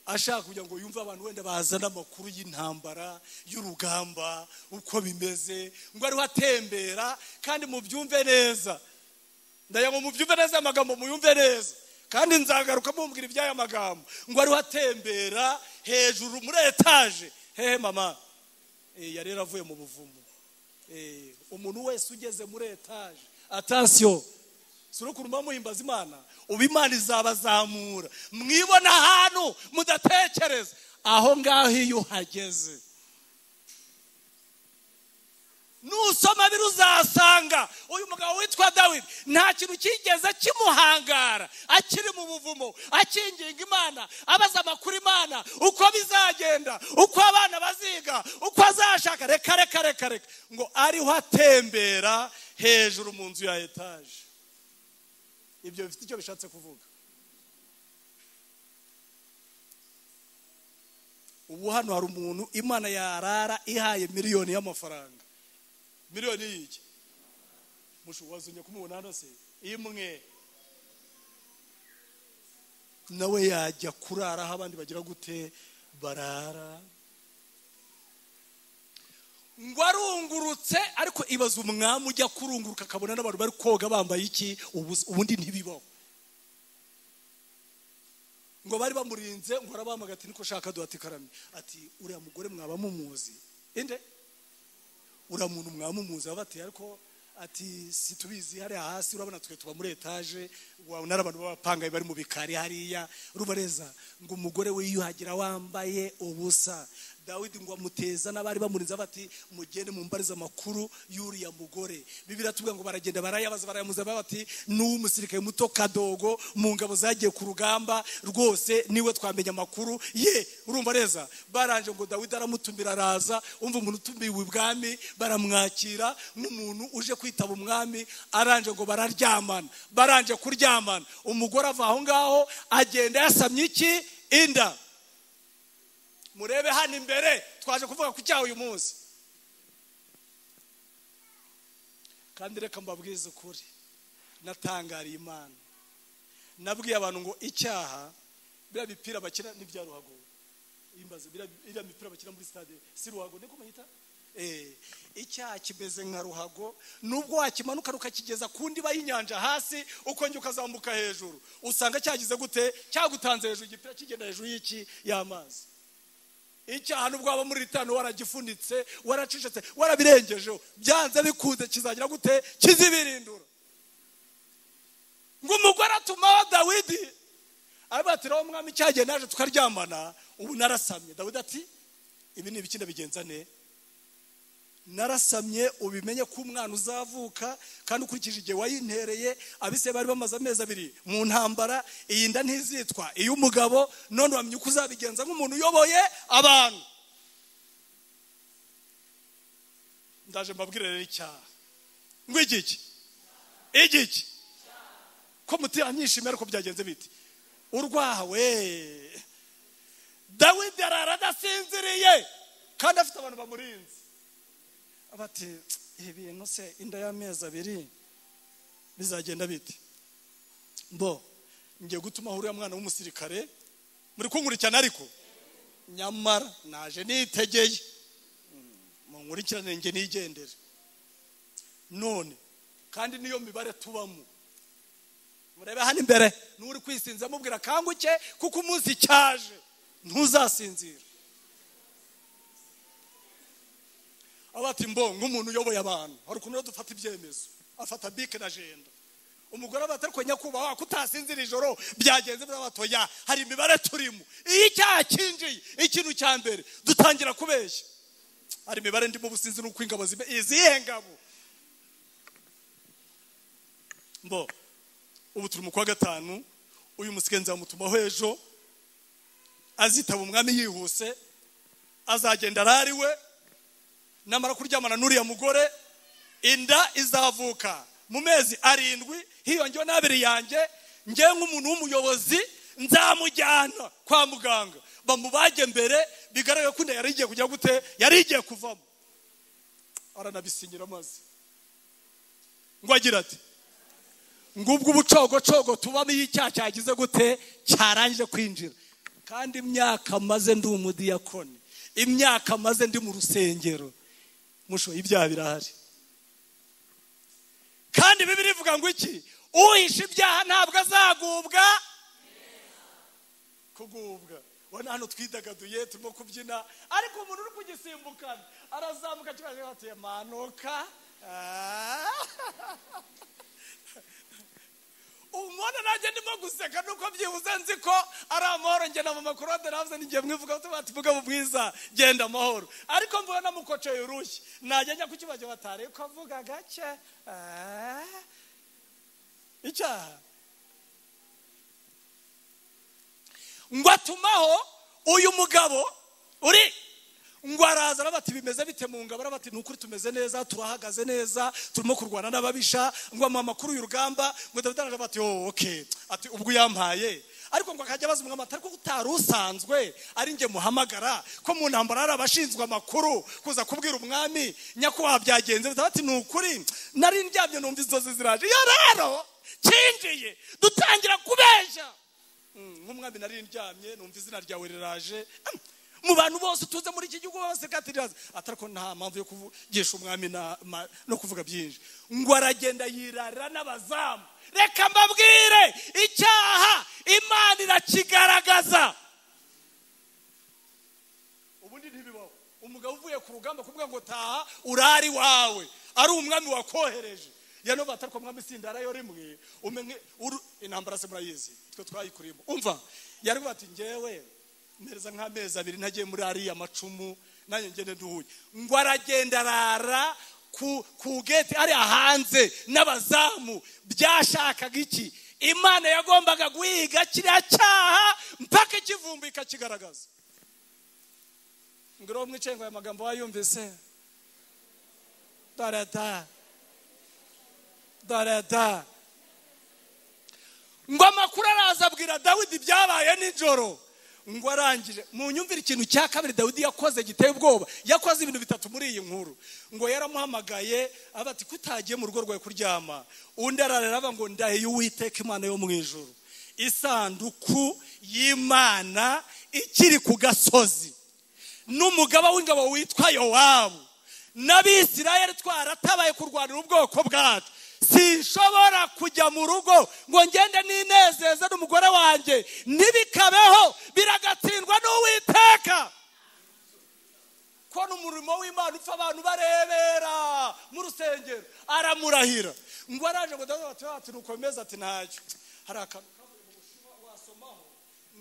ashaka kugira ngo yumve abantu wenda bazana amakuru y'intambara y'urugamba uko bimeze, ngo ariho atembera kandi mubyumve neza. Ndaya ngo mubyumve neza amagambo muyumve neza, kandi nzagaruka mumbwira iby'aya magambo. Ngo ariho atembera hejuru muri etaje. Hehe mama, yari yaravuye mu buvumo. Umuntu wese ugeze muri etaje, attention, sura kuruma muhimbaza Imana, ubu Imana izabazamura mwibona ahantu mudatekereza. Aho ngaho iyo uhageze nusoma biruzasanga uyu mugabo witwa Dawidi nta kintu kigeze kimuhangara, akiri mu buvumo akinginga Imana, abaza amakuru Imana uko bizagenda, uko abana baziga, uko azashaka. Reka ngo ariho atembera hejuru mu nzu ya etaje. Ibyo bifite icyo bishatse kuvuga. Ubu hano hari umuntu Imana yarara ihaye miliyoni y'amafaranga. Miliyoni y'iki? Mushuwazunye kumubona hano se imwe, nawe yajya kurara aho abandi bagira gute barara. Ngo arungurutse, ariko ibaza umwami ujya kurunguruka akabona n'abantu bari koga bambaye iki ubundi ntibibaho. ngo bari bamurinze ngo arabamaga ati niko shaka duhati karami ati uriya mugore mwaba mumuzi inde uriya muntu mwaba mumuzi bati ariko ati situbizi hari hasi urabona twe tuba muri etage n'abantu b'abapangaye bari mu bikari hariya rubareza ngo umugore we yuhagira wambaye ubusa Dawidi ngo amuteza n'abari bamurinze bati mugende mumbariza makuru yuriya mugore Bibiliya tubwira ngo baragenda barayamuza bati n'umusirikare muto kadogo mu ngabo zagiye ku rugamba rwose niwe twamenya makuru ye urumva reza baranje ngo Dawidi aramutumira araza umva umuntu utumbiwe ibwami baramwakira n'umuntu uje kwitaba umwami aranje ngo bararyamana baranje kuryamana umugore ava aho ngaho agenda yasamye iki inda murebe hano imbere twaje kuvuga ku cyaha uyu munsi kandi reka mbabwize ukuri natangariye Imana nabwiye abantu ngo icyaha bira bipira bakina n'ibya ruhago imbaze bira mipira bakina muri stade si ruhago niko mayita icyaha kimeze nka ruhago nubwo wakimanuka rukakigeza kundi bayinyanja hasi ukonje ukazamuka hejuru usanga cyagize gute cyagutanze hejuru igipira kigenda hejuru y'iki y'amazi icyaha nubwo aba muri ritano waragifunitse waracicetse warabirengejeho byanze bikunze kizagira gute kizibirindura ngo umugore atuma Dawidi abatiraho umwami cyagiye naje tukaryamana ubu narasamye Dawidi ati ibi ni ibikinde bigenza ne narasamye ubimenye ko umwana uzavuka kandi ukurikije igihe wayintereye abise bari bamaze amezi abiri mu ntambara iyi nda ntizitwa iyo umugabo none wamenye uko uzabigenza nk'umuntu uyoboye abantu ndaje mbabwire rero icyaha ngo igiki ko mutanyishimira ko byagenze biti urwawe Dawidi arara adasinziriye kandi afite abantu bamurinze abati ibintu se inda y'amezi abiri bizagenda biti mbo ngiye gutuma uriya mwana w'umusirikare muri kunkurikirana ariko nyamara naje nitegeye mu nkurikirane nge nigendere none kandi niyo mibare tubamo murebe hano imbere n'uri kwisinza mubwira kanguke kuko umunsi cyaje ntuzasinzira abati mbo nk'umuntu uyoboye abantu hari ukuntu dufata ibyemezo afata bike na agenda umugore abatariko nyakubaho kutasinzira ijoro byagenze by'abatoya hari imibare turimo iyo icyaha kinjiye ikintu cya mbere dutangira kubeshya hari imibare ndi mu businzi n'uko ingabo izihe ngabo mbo ubu turi mu kwa gatanu uyu musikenza mutumaho ejo azitaba umwami yihuse azagenda arariwe namara kuryamana n'uriya mugore inda izavuka mu mezi 7 hiyongewe n'abiri yanjye nge nk'umuntu w'umuyobozi nzamujyana kwa muganga bamubage mbere bigaragara ko inda yari igiye kujya gute yari igiye kuvamo aranabisinyira amazi ngo agira ati ngubwo ubucogocogo tubamo y'icyaha cyagize gute cyarangije kwinjira kandi imyaka maze ndi umudiyakoni imyaka maze ndi mu rusengero musho ibyaha birahari kandi Bibiliya ivuga ngo iki uhisha ibyaha ntabwo azagubwa kugubwa wana hano twidagaduye turimo kubyina ariko umuntu uri kugisimbukana arazamuka kibaje ati manuka umwana najye ndimo guseka nuko byibuze nzi ko ari amahoro nge na mama Claude navuze ningiye mwivuga tuvuga mu bwiza genda amahoro ariko mbona mukoceye urushyi najye njya kukibaje batare ko avuga gake icyaha ngo atumaho uyu mugabo uri ngo araza arabati bimeze bite mu ngabo arabati nukuri tumeze neza turahagaze neza turimo kurwana n'ababisha ngo amakuru y'urugamba ngo Dawidi arabati okay ati ubwo yampaye ariko ngo akajya baza umwami atari ko utarusanzwe ari nge muhamagara ko mu ntambara ari abashinzwe amakuru kuza kubwira umwami nyakubahwa byagenze ati nukuri nari ndyamye numva inzozi ziraje yo rero kinjiye dutangira kubeshya nk'umwami nari ndyamye numva izina ryawe riraje mu bantu bose tuze muri iki gihugu bose katiraza atariko nta mpamvu yo kuvugisha umwami no kuvuga byinshi. Ngo aragenda yirarira n'abazamu. Reka mbabwire, icyaha Imana irakigaragaza. Ubundi ntibibaho umugabo uvuye ku rugamba kuvuga ngo taha urari wawe ari umwami wakohereje. Yano batariko mwami sindarayo rimwe umenye intambara se murayizi twe twayikurimo. Umva yari bati ngewe mereza nk'amezi abiri ntagiye muri ari amacumu nanjye ngende nduhuye. Ngo aragenda arara ku gate ari hanze n'abazamu. Byashakaga iki? Imana yagombaga guhiga kiriya cyaha mpaka ikivumbi ikakigaragaza. Ngiro mwicengo ya magambo wayumvise darada. Ngo amakuru araza abwira Dawidi byabaye nijoro. Ngo arangije mu nyumvira ikintu cya kabiri Dawidi yakoze giteye ubwoba. Yakoze ibintu bitatu muri iyi nkuru. Ngo yaramuhamagaye abati kutagiye mu rugo rwawe kuryama. Undi arareba ngo ndahiye Uwiteka Imana yo mu ijuru, isanduku y'Imana ikiri ku gasozi, n'umugaba w'ingabo witwa Yowabu, n'Abisirayeli twaratabaye kurwanira ubwoko bwacu. Sinshobora kujya mu rugo ngo ngende ninezeze n'umugore wanjye, nibikabeho biragatsindwa n'Uwiteka. Ko n'umurimo w'Imana upfa abantu barebera mu rusengero. Aramurahira. Ngo araje ngo ati nukomeza ati ntacyo. Hari akantu kavuye mu Bushinwa wasomaho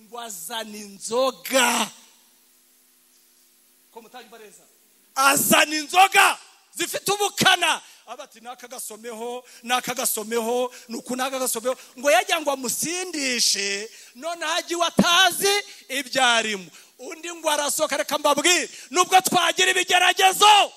ngo azana inzoga. Ko mutaje bareza azana inzoga zifite ubukana. Abati nakagasomeho nuko nakagasomeho. Ngo yajya ngo amusindishe none haji watazi ibyarimo. Undi ngo arasoka. Reka mbabwire, nubwo twagira ibigeragezo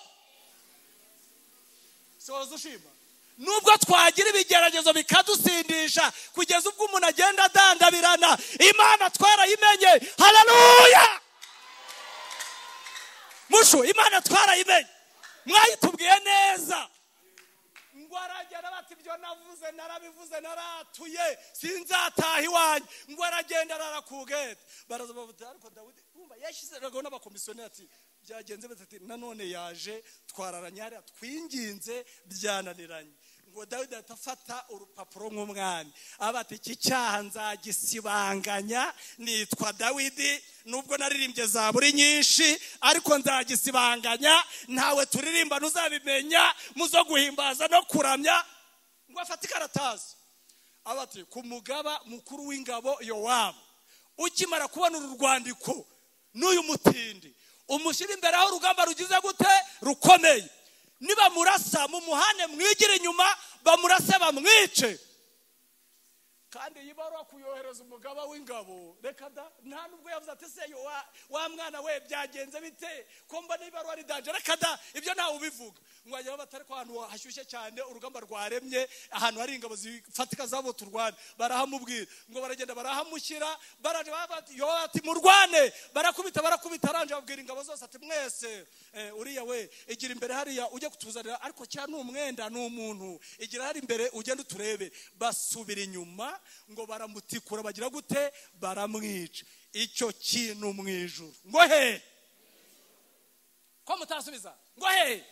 soza ushima, nubwo twagira ibigeragezo bikadusindisha kugeza ubwo umuntu agenda adandabirana, Imana twarayimenye. Haleluya! Musho Imana twarayimenye, mwayitubwiye neza. Ngo aragenda bati ibyo navuze narabivuze naratuye sinzataha iwanjye. Ngo aragenda arara ku gate. Baraza bavuga ariko Dawidi umva yashyizeho n'abakomisiyoneri ati byagenze bati nanone yaje twararanye hariya twinginze byananiranye. Ngo Dawidi atafata urupapuro nk'umwami abati iki cyaha nzagisibanganya, nitwa Dawidi nubwo naririmbye zaburi nyinshi ariko nzagisibanganya, ntawe turirimba ntuzabimenya muzo guhimbaza no kuramya. Ngo afate ikaratazi abati ku mugaba mukuru w'ingabo Yowabu, ukimara kubona uru rwandiko n'uyu mutindi umushyira imbere aho urugamba rugize gute rukomeye. Niba murasa mu muhane mwigire inyuma, bamurase bamwice. Kandi yibarwa kuyohereza umugaba w'ingabo. Reka da nta nubwo yavuze ati se wa mwana we byagenze bite ko mba nibarwa ari danger. Reka da ibyo ntawe ubivuga. Ngo ajya batari ko ahantu hashyushye cyane urugamba rwaremye, ahantu hari ingabo zifatika zabo turwane. Barahamubwira ngo baragenda barahamushyira. Baraje ati murwane. Barakubita aranje babwira ingabo zose ati mwese uriya we igira imbere hariya ujye kutuzanira, ariko cyane umwenda n'umuntu igira hari imbere ugende turebe. Basubira inyuma ngo baramutikura bagira gute baramwica. Icyo kintu mu ijuru ngo he ko mutasubiza ngo he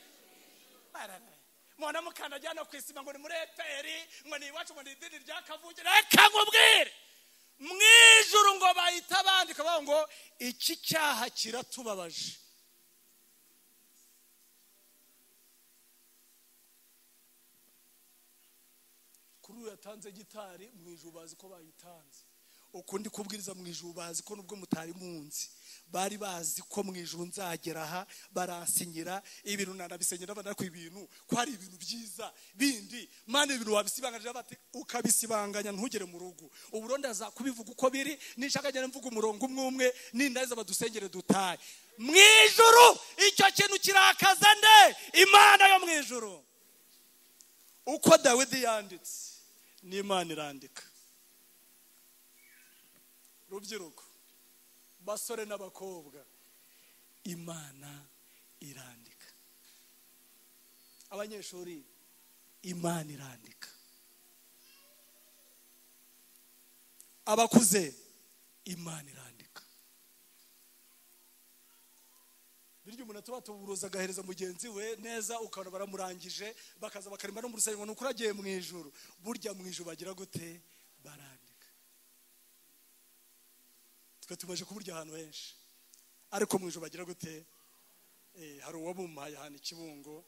mwana mukanda jana kwisima ngo ni muri eperi ngo ni iwacu ngo ni idini rya Kavuge. Reka nkubwire mu ijuru ngo bahita bandika bavuga ngo iki cyaha kiratubabaje. Kuri yatanze gitari mu ijuru bazi ko bayitanze. Ukundi kubwiriza mu ijuru bazi ko nubwo mutari munsi bari bazi ko mu ijuru nzagera aha baransinyira ibintu nanabisenyera bana ko ibintu ko hari ibintu byiza bindi mane ibintu wabisibanganje bati ukabisibanganya ntugere mu rugo. Uburonda za kubivuga uko biri nishakagera mvuga umurongo umwe nindaza badusengere dutaye mu ijuru. Icyo kintu kirakaza nde Imana yo mu ijuru. Uko Dawidi yanditse n'Imana irandika. Rubyiruko basore n'abakobwa Imana irandika. Abanyeshuri Imana irandika. Abakuze Imana irandika. biryo umuntu atubatuburuza agahereza mugenzi we neza ukabona baramurangije bakaza bakarimba no mu rusengero nuko uragiye mu ijuru. Burya mu ijuru bagira gute? Barandika. Twe tumaje kuburya ahantu henshi, ariko mu ijuru bagira gute? Hari uwabumpaye ahantu Ikibungo,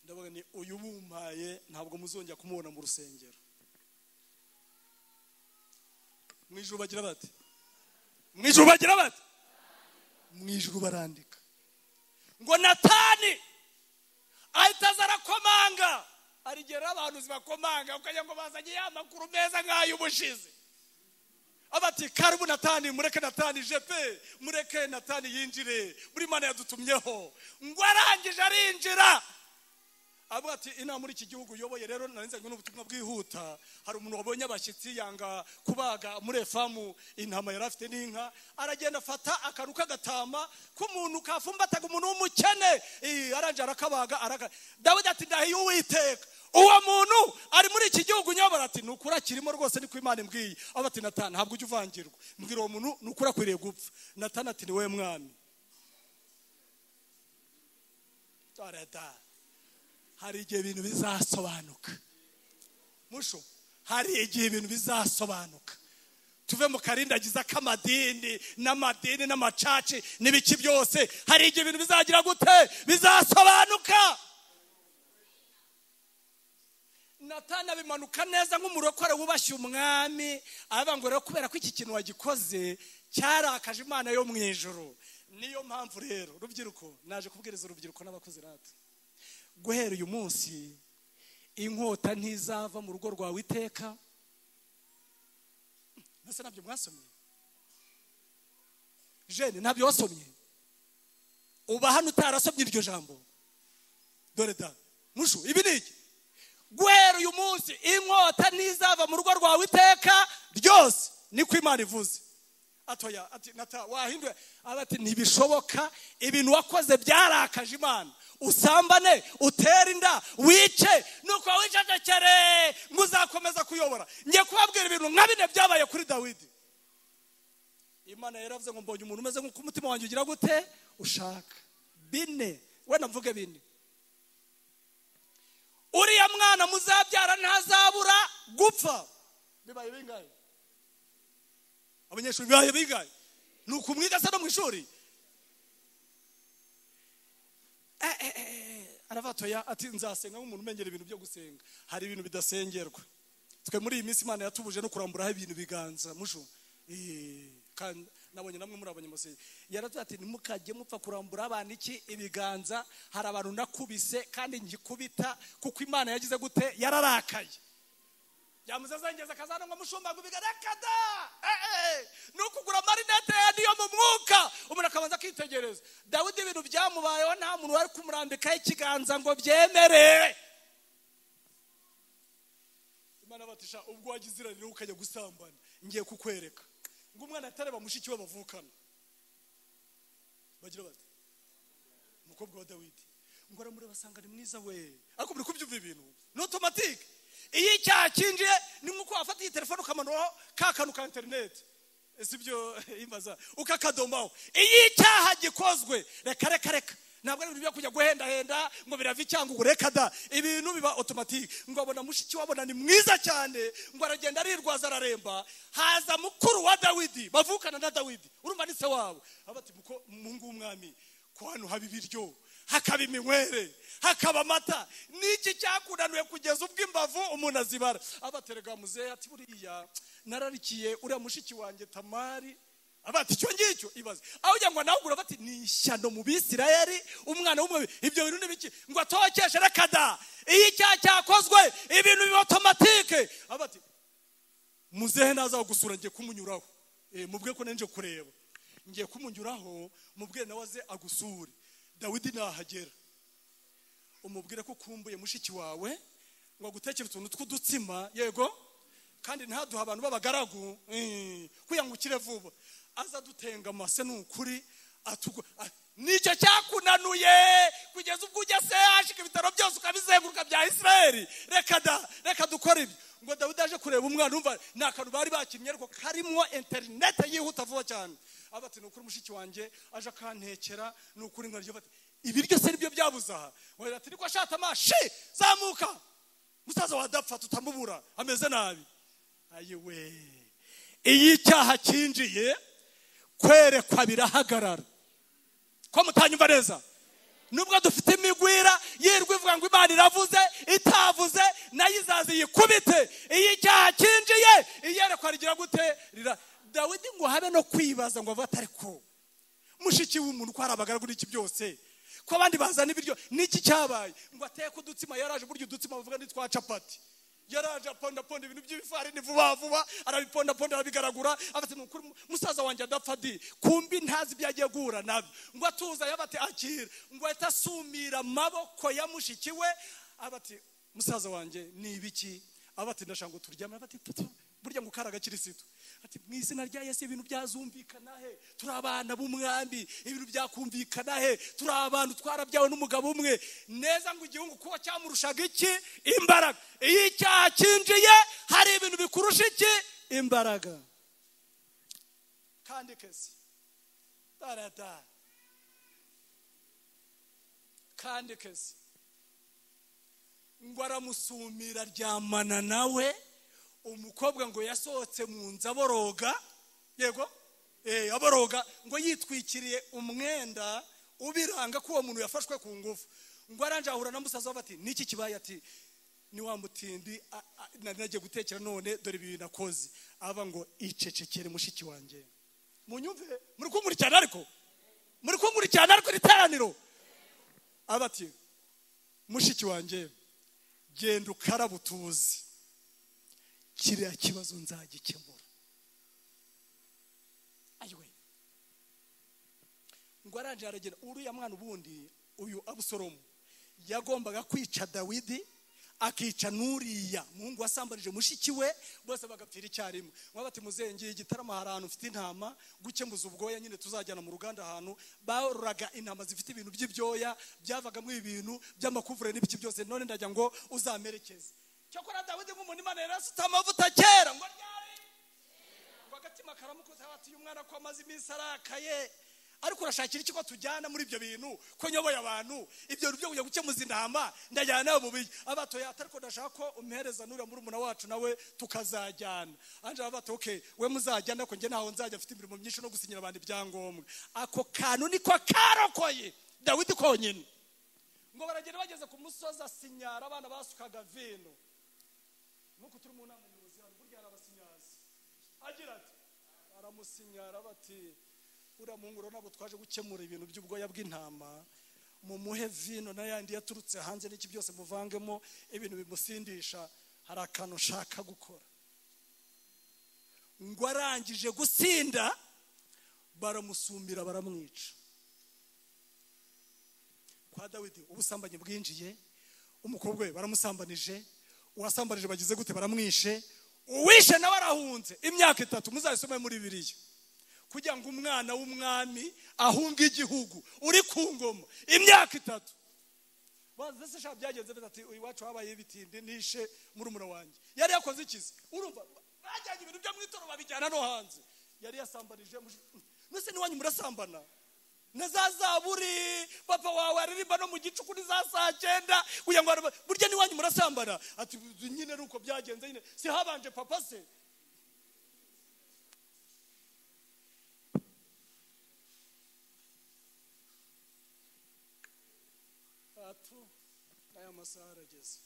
ndavuga ni uyu bumpaye ntabwo muzongera kumubona mu rusengero. Mu ijuru bagira bate? Mu ijuru bagira bate? Mu ijuru barandika ngo Natani ahita aza arakomanga. Arigera abantu zibakomanga ukajya ngo bazanye ya makuru meza nk'ay'ubushize. Abati karibu Natani, mureke Natani jepe, mureke Natani yinjire, muri Mana yadutumyeho. Ngo arangije arinjira. Abo ati ina muri iki gihugu yoboye rero narinze ngo n'ubutumwa bwihuta. Hari umuntu wabonye abashyitsi yanga kubaga muri famu intama yarafite n'inka, aragenda afata akaruka gatama k'umuntu kafumbataga umuntu w'umukene, aranje arakabaga Dawidi ati ndahiye Uwiteka, uwo muntu ari muri iki gihugu nyobora. Ati nukura kirimo rwose niko Imana imbwiye. Abo ati Natani ntabwo ujye uvangirwa, mbwira uwo muntu nukura kwiriye gupfa. Natani ati ni we mwami. Tarada hari igihe ibintu bizasobanuka musho, hari igihe ibintu bizasobanuka. Tuve mu karindagiza k'amadini n'amacaci n'ibiki byose. Hari igihe ibintu bizagira gute? Bizasobanuka. Natani abimanuka neza nk'umurokore wubashye umwami, aravuga ngo rero kubera ko iki kintu wagikoze cyarakaje Imana yo mu ijuru. Niyo mpamvu rero rubyiruko, naje kubwiriza urubyiruko n'abakozi rata, guhera uyu munsi inkota ntizava mu rugo rwawe iteka. Nase nabyo mwasomye? Jene nabyo wasomye? Uba hano utarasomye iryo jambo? Dore da mushu ibi niki? Guhera uyu munsi inkota ntizava mu rugo rwawe iteka ryose, niko Imana ivuze. Atoya ati Nata wahinduye. Abati ntibishoboka, ibintu wakoze byarakaje Imana. Usambane, utera inda, wice, nuko wicecekere ngo uzakomeza kuyobora. Ngiye kubabwira ibintu nka bine byabaye kuri Dawidi. Imana yaravuze ngo mbonye umuntu umeze nk'uko umutima wanjye ugira gute ushaka. Bine, wenda mvuge bine. Uriya mwana muzabyara ntazabura gupfa. Bibaye bingahe? Abanyeshuri bibaye bingahe? Nuko umwiga se no mu ishuri. Aravatoya ati nzasenga nk'umuntu umenyera ibintu byo gusenga. Hari ibintu bidasengerwa. Twe muri iyi minsi Imana yatubuje no kuramburaho ibintu biganza musho. Kandi nabonye namwe muri abanyamase yaratuye ati nimukajye mupfa kurambura abantu iki ibiganza. Hari abantu nakubise kandi ngikubita kuko Imana yagize gute? Yararakaye. Yamuzazengeza kazana ngo mushumba ngo bigarekada. Nukugura marinete niyo mu mwuka. Umuntu akabanza kwitegereza. Dawidi ibintu byamubayeho nta muntu wari kumurambikaho ikiganza ngo byemere. Imana batisha ubwo wagizira rero ukajya gusambana. Ngiye kukwereka. Ngo umwana atareba mushiki we bavukana. Bagira bati umukobwa wa Dawidi ngo aramureba asanga ni mwiza we. Ariko muri kubyumva ibintu no automatique. Iyo icyaha kinjiye ni nkuko wafata iyi telefone ukamanuraho kakanu ka internet. Sibyo imbaza ukakadomaho. Iyo icyaha gikozwe reka ntabwo ari ibintu byo kujya guhenda ngo birava cyangwa ureka da. Ibintu biba automatique. Ngo abona mushiki wabona ni mwiza cyane, ngo aragenda arirwaza araremba. Haza mukuru wa Dawidi bavukana na Dawidi, urumva ni se wabo. Abati mungu w'umwami ko hano haba ibiryo, hakaba iminywere, hakaba amata, niki cyakunanuye kugeza ubwo imbavu umuntu azibara. Abaterega muzehe ati buriya nararikiye uriya mushiki wanjye Tamari. Abati cyo ngicyo ibaze aho ujya nawe ugura bati ni ishyano mu Bisirayeli umwana w'umwe. Ibyo bintu nibiki ngo atokeshe rekada. Iyi cyakozwe ibintu bi automatique. Abati muzehe naza gusura ngiye kumunyuraho. Mubwe ko nanje kureba. Ngiye kumunyuraho mubwe nawe aze agusure. Dawidi nahagera umubwire ko kumbuye mushiki wawe ngo gutekera utuntu tw'udutsima yego kandi ntaduha abantu babagaragu kuyangukire vuba. Aza dutenga amase n'ukuri nicyo cyakunanuye kugeza ubwo ujya se ashika ibitaro byose ukabizenguruka bya Israeli. Reka dukora ibyo. Ngo Dawidi aje kureba umwana umva nakantu bari bakinnye ariko karimo internet yihuta vuba cyane. abati nukuri mushiki wanjye aje akantekera nukuri nkaryo bati ibiryo se nibyo byabuze aha wera ati niko ashata amashi zamuka musaza wadapfa tutamubura ameze nabi ayiwe iyi cyaha kinjiye kwerekwa birahagarara ko mutanyumva neza nubwo dufite imigwira yirwa ivuga ngo Imana iravuze itavuze nayo izazi yikubite iyi cyaha kinjiye iyerekwa rigira gute Dawidi ngo habe no kwibaza ngo avuga ariko mushiki w'umuntu ko harabagara kuri iki byose ko abandi bazana ibiryo niki cyabaye ngo ateye ku dutsima yaraje buryo udutsima bavuga nitwa capati yaraje aponda ibintu by'ibifarini vuba vuba arabiponda arabigaragura abati nukuri musaza wanjye adapfadi kumbi ntazi byagiye gura nabyo ngo atuza yabati akira ngo atasumira maboko ya mushiki we abati musaza wanjye ni ibiki abati ndashango turyamye abati burya ngo karaga kirisitu ati mwizina rya Yesu ibintu byazumvikana he turi abana b'umwami ibintu byakumvikana he turi abantu twarabyawe n'umugabo umwe neza ngo igihungu kuba cyamurushaga iki imbaraga iyi cyaha kinjiye hari ibintu bikurusha iki imbaraga kandi kesi darada kandi kesi ngo aramusumira ryamana nawe umukobwa ngo yasohotse mu nzu aboroga yego aboroga ngo yitwikiriye umwenda ubiranga ko uwo muntu yafashwe ku ngufu ngo aranje ahura na musaza we ati niki kibaye ati ni wa mutindi nagiye gutekera none dore ibi nakoze aba ngo icecekere mushiki wanjye munyumve muri kumurikirana ariko ritaraniro abati mushiki wanjye genda ukarabutuzi kiriya kibazo nzagikemura ayiwe ngo aranje aragera uriya mwana ubundi uyu Abusalomu yagombaga kwica Dawidi akica nuriya muhungu wasambanije mushiki we bose bagapfira icyarimwe mwabati muzengiye igitaramo ahantu ufite intama gukemuza ubwoya nyine tuzajyana mu ruganda ahantu baroraga intama zifite ibintu by'ibyoya byavagamo ibintu by'amakuvure n'ibiki byose none ndajya ngo uzamerekeze cyokora Dawidi nk'umuntu Imana yarasuta amavuta kera ngo ryari ngo agatima karamukoze abati umwana ko amaze iminsi arakaye ariko urashakira iki ko tujyana muri ibyo bintu ko nyoboye abantu ibyo byo kujya gukemuza intama ndajyana nawe mu biye abatoya atariko ndashaka ko umpereza nura muri umuna wacu nawe tukazajyana anje abato okay we muzajyana ko nge naho nzajya afite imirimo myinshi no gusinyira abandi byangombwa ako kantu niko karokoye Dawidi konyine ngo baragenda bageze ku musozi asinyara abana basukaga vino nuko turi mu nama y'ubuyobozi burya arabasinyaza agira ati aramusinyara bati uramunguro nabo twaje gukemura ibintu by'ubwoya bw'intama mu muhe vino n'ayandi yaturutse hanze n'iki byose muvangemo ibintu bimusindisha hari akantu nshaka gukora ngo arangije gusinda baramusumira baramwica kwa Dawidi ubusambanyi bwinjiye umukobwa we baramusambanije uwasambanije bagize gute baramwishe uwishe nawe arahunze imyaka 3 muzayisome muri Bibiliya kugira ngo umwana w'umwami ahunga igihugu uri ku ngoma imyaka 3 baze se byagenze ati uyu wacu habaye ibitinde nishe muri umura wanjye yari yakoze ikizi urumva bajyanye ibintu byo mwitoro babijyana no hanze yari yasambanije nose ni wanyu murasambana nazazaburi papa wawe aririmba no mu gicuku ni za saa 9 kugira ngo burya ni wanyu murasambana ati nyine ruko byagenze nyine si habanje papa se atu aya masaha arageze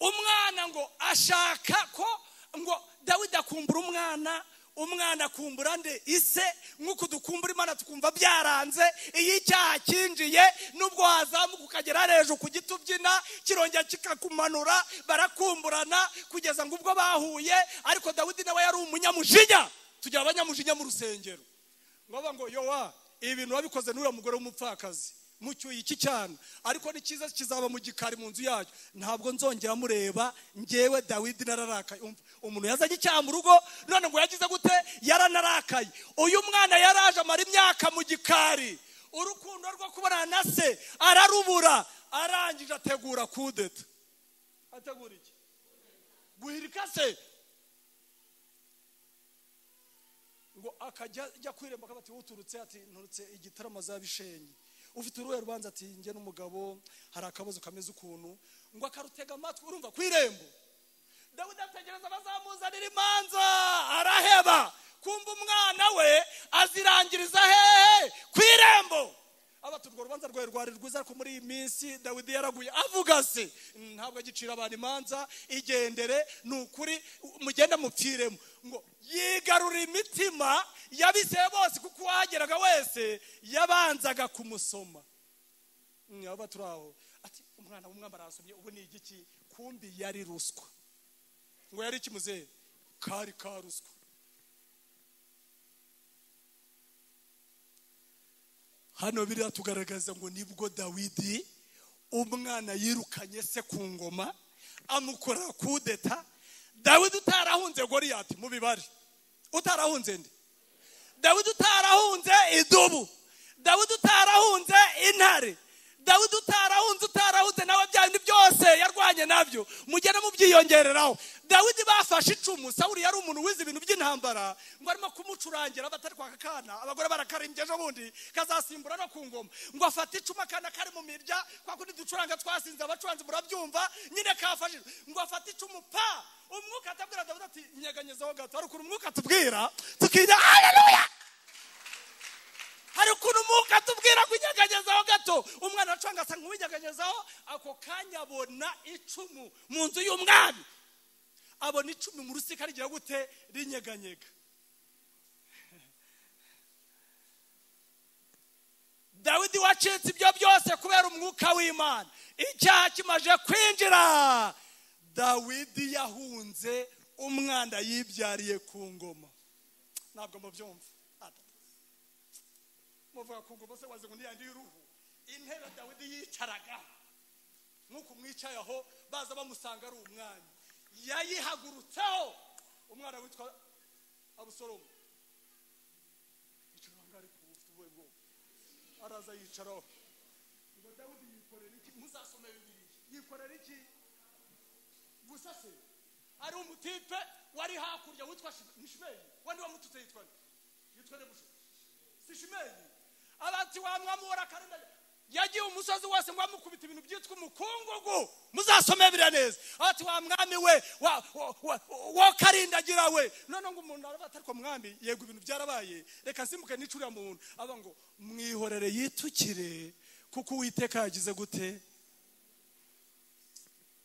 umwana ngo ashaka ko ngo Dawidi akumbura umwana akumbura nde ise nkuko dukumbura Imana tukumva byaranze iyi cyaha kinjiye nubwo wazamuka ukagera hejuru ku gitubyina kirongera kikakumanura barakumburana kugeza ngo ubwo bahuye ariko Dawidi nawe yari umunyamujinya tugira abanyamujinya mu rusengero ngo yowa ibintu wabikoze n'uriya mugore w'umupfakazi mucyuye iki cyane ariko ni cyiza kizaba mu gikari mu nzu yacu ntabwo nzongera mureba ngewe Dawidi nararakaye umuntu yazanye icyaha mu rugo none ngo yagize gute yaranarakaye uyu mwana yaraje amara imyaka mu gikari urukundo rwo kubana na se ararubura arangije ategura kudeta ategura iki guhirika se ngo akajya kwiremba akabati uturutse ati nturutse igitaramo za Bishenyi ufite uruhe rubanza ati nge n'umugabo hari akabazo kameze ukuntu ngo akarutega amatwi urumva kwirembo Dawidi ategereza bazamuzanira imanza araheba kumva umwana we azirangiriza hehe kwirembo abaturwa urubanza rwawe rwari rwiza ariko muri iyi minsi Dawidi yaraguye avuga se ntabwo agicira abantu imanza igendere nukuri mugenda mupfiremo ngo yigarura imitima yabiseye bose kuko uwageraga wese yabanzaga kumusoma aba turaho ati umwana w'umwami arasomye ubu ni igiki kumbi yari ruswa ngo yari kimuze kari karuswa hano biriya tugaragaza ngo nibwo Dawidi umwana yirukanye se ku ngoma amukora kudeta Dawidi utarahunze Goliyati mu bibari utarahunze nde Dawidi utarahunze idubu Dawidi utarahunze intare Dawidi utarahunze nawe byandi byose yarwanye nabyo mugene mu byiyongereraho Dawidi bafashe icumu Sawuli yari umuntu wize ibintu by'intambara ngo arimo kumucurangira batari kwa kakana abagore barakarimbye ejo bundi kazasimbura no ku ngoma ngo afate icumu akana kari mu mirya kwa kundi ducuranga twasinze abacuranzi murabyumva nyine kafashe ngo afate icumu pa umwuka atabwira Dawidi ati nyeganyezaho gato ariko umwuka tubwira tukinya haleluya hari ukuntu umwuka tubwira kunyeganyezaho gato umwana acanga asa nk'uwinyeganyezaho ako kanya abona icumu mu nzu y'umwami abona icumu mu rusika rigira gute rinyeganyega Dawidi wacitse ibyo byose kubera umwuka w'Imana icyaha kimaje kwinjira Dawidi yahunze umwana yibyariye ku ngoma ntabwo mubyumva muvuga ku ngoma se waze ngo ndiyandi y'uruhu intebe Dawidi yicaraga nkuko mwicaye aho baza bamusanga ari umwami yayihagurutseho umwana witwa Abusalomu yicara ngari ku ufite ubwo araza yicaraho ngo Dawidi yikorera iki muzasome Bibiliya yikorera iki gusa se ari umutipe wari hakurya witwa Shimeyi wandi wamututse yitwa Nebusha si Shimeyi abati wamwamura karenda yagiye umusozi wose ngo amukubita ibintu byitwa umukungugu muzasome bira neza ati wa mwami we wa karindagira we none ngo umuntu arabata ariko mwami yego ibintu byarabaye reka simbuke nicurira muntu aba ngo mwihorere yitukire kuko Uwiteka yagize gute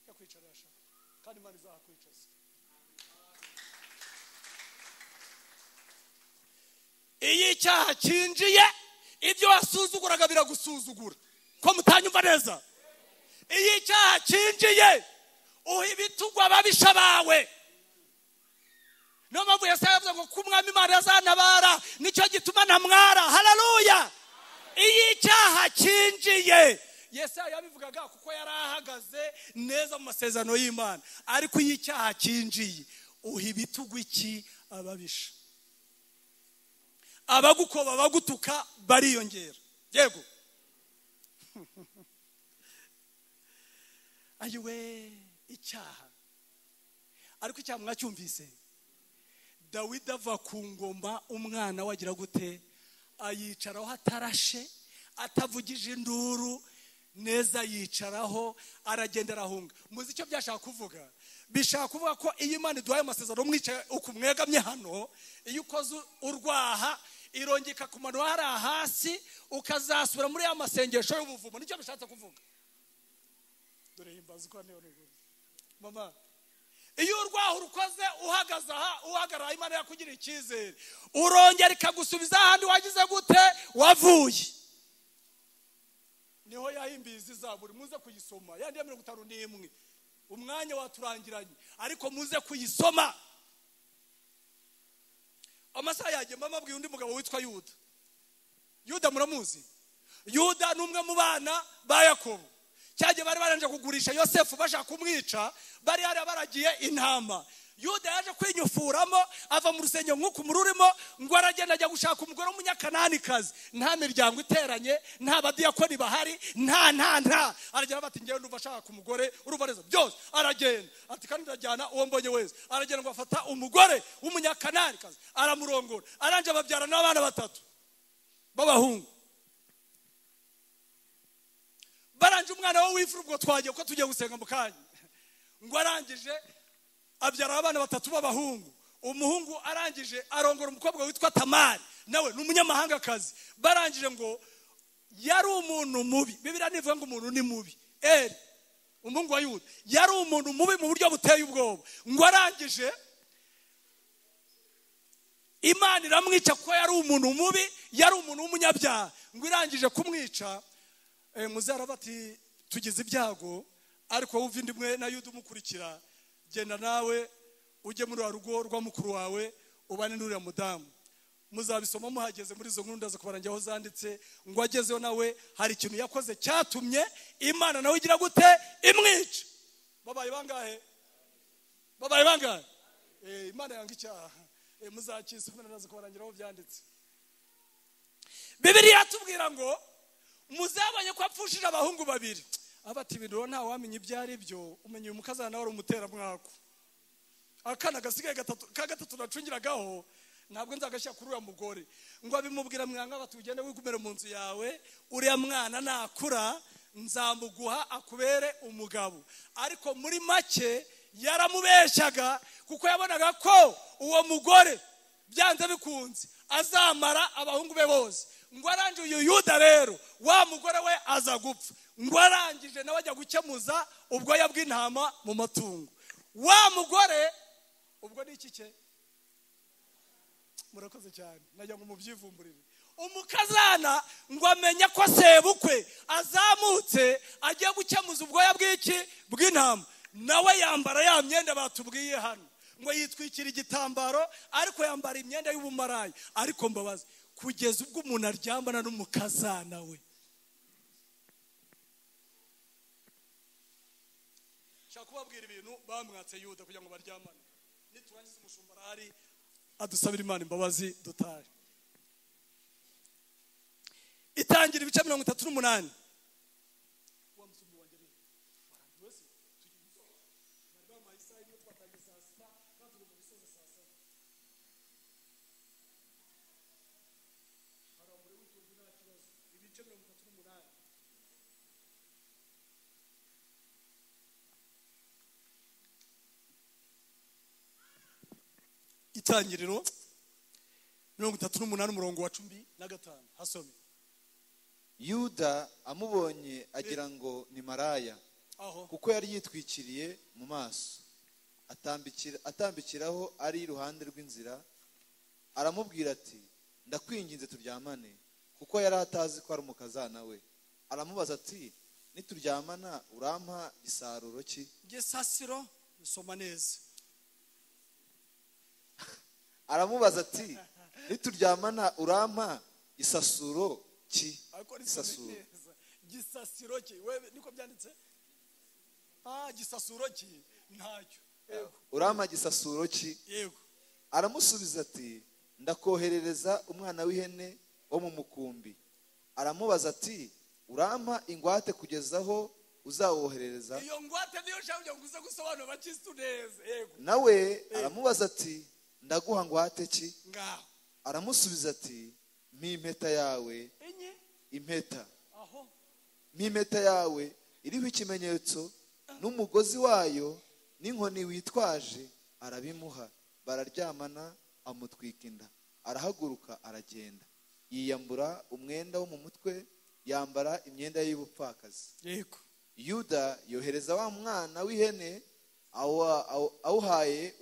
yakwicarasha kandi Imana izakwicaza iyi cyaha kinjiye ibyo wasuzuguraga biragusuzugura ko mutanyumva neza iyi cyaha kinjiye uhibitugwa ababisha bawe no mpamvu Yesaya yavuze ngo kumwami Imana yazantabara nicyo gituma ntamwara haleluya iyi cyaha kinjiye Yesaya yabivugaga kuko yari ahagaze neza mu masezerano y'Imana ariko iyi cyaha kinjiye uhibitugwa iki ababisha abagukoba bagutuka bariyongera yego ayiwe icyaha ariko icyaha mwacyumvise Dawidi ava ku ngoma umwana wagira gute ayicaraho hatarashe atavugije induru neza yicaraho aragenda arahunga muzi icyo byashaka kuvuga bishaka kuvuga ko iyo Imana iduhaye amasezerano mwicaye uko mwegamye hano iyo ukoze urwaha irongeka kumanura hari hasi ukazasubira muri ya masengesho y'ubuvumo nicyo bishatse kuvuga dore himbazwa none mama iyo urwaho urukoze uhagaze aha uhagarara Imana yakugira icyizere urongera ikagusubiza ahandi wagize gute wavuye niho yahimbiza izaburi muze kuyisoma yandi ya 51 umwanya waturangiranye ariko muze kuyisoma amasaha yaje mama abwiye undi mugabo witwa Yuda muramuzi Yuda numwe mu bana ba Yakobo cyaje bari baranje kugurisha Yosefu bashaka kumwica bari hari baragiye intama yuda yaje kwinyufuramo ava mu rusengero nk'uko umururimo ngo aragenda ajya gushaka umugore w'umunyakananikazi, nta miryango iteranye, nta badiyakoni bahari, nta aragenda bati ngewe ndumva ashaka umugore urumva neza byose, aragenda ati kandi ndajyana uwo mbonye wese, aragenda ngo afata umugore w'umunyakananikazi aramurongora, aranje babyara n'abana 3 b'abahungu. Baranje umwana we w'imfura, ubwo twagiye ko tugiye gusenga mu kanya, ngo arangije abyara abana 3 b'abahungu. Umuhungu arangije arongora umukobwa witwa Tamari, nawe ni umunyamahangakazi. Barangije ngo yari umuntu mubi, Bibiliya nivuga ngo umuntu ni mubi. Umuhungu wa Yuda yari umuntu mubi mu buryo buteye ubwoba. Ngo arangije Imana iramwica kuko yari umuntu mubi, yari umuntu w'umunyabyaha. Ngo irangije kumwica, muzara bati tugize ibyago, ariko wowe uva indimwe na Yuda umukurikira, genda nawe ujye muri rugo rwa mukuru wawe ubane n'uriya mudamu. Muzabisoma muhageze muri izo nkuru ndaza kubarangira aho zanditse. Ngo agezeho nawe hari ikintu yakoze cyatumye Imana nawe igira gute imwica. Babaye bangahe? Imana yanga icyaha. Muzakisoma ndaza kubarangira aho byanditse. Bibiliya tubwira ngo muzabanye ko apfushije abahungu 2. Abati ibintu nta wamenye ibyo ari byo, umenye uyu mukazana wari umutera mwako. Akana gasigaye gatatu nacungiragaho, ntabwo nzagashyira kuri uriya mugore. Ngo abimubwira mwanga bati ugende wigumere mu nzu yawe, uriya mwana nakura nzamuguha akubere umugabo. Ariko muri make yaramubeshyaga kuko yabonaga ko uwo mugore byanze bikunze azamara abahungu be bose. Ngo arangije uyu Yuda rero wa mugore we aza gupfa. Ngo arangije nawe ajya gukemuza ubwoya bw'intama mu matungo. Wa mugore ubwo ni iki cye? Murakoze cyane, najya ngo mubyivumburire. Umukazana ngo amenye ko sebukwe azamutse agiye gukemuza ubwoya bw'iki bw'intama, nawe yambara ya myenda batubwiye hano. Ngo yitwikira igitambaro ariko yambara imyenda y'ubumarayi. Ariko mbabaza, kugeza ubwo umuntu aryamana n'umukazana we. Shaka kubabwira ibintu bamwatse Yuda kugira ngo baryamane. Niturangiza umushumba arahari adusabira Imana imbabazi dutahe. Itangira ibice 38. Itangiriro 38 umurongo wa 15 hasome. Yuda amubonye agira ngo ni maraya, kuko yari yitwikiriye mu maso, atambikiraho ari iruhande rw'inzira. Aramubwira ati ndakwinginze turyamane, kuko yari atazi ko ari umukazana we. Aramubaza ati nituryamana urampa isaruro ki? Gisasiro usoma neza. Aramubaza ati nituryamana urampa isasuro ki? Gisasiro ki? Wewe niko byanditse? Gisasuro ki? Ntacyo. Yego. Urampa gisasuro ki? Yego. Aramusubiza ati ndakoherereza umwana w'ihene wo mu mukumbi. Aramubaza ati urampa ingwate kugezaho uzawoherereza? Iyo ngwate niyo shaka kuza gusobanura bakistu neza. Yego. Nawe aramubaza ati ndaguha ngwate ki? Ngaho. Aramusubiza ati impeta yawe. Impeta. Aho. Impeta yawe iriho ikimenyetso n'umugozi wayo n'inkoni witwaje. Arabimuha. Bararyamana, amutwika inda. Arahaguruka aragenda, yiyambura umwenda wo mu mutwe, yambara imyenda y'ubupfakazi. Yego. Yuda yohereza wa mwana w'ihene awuhaye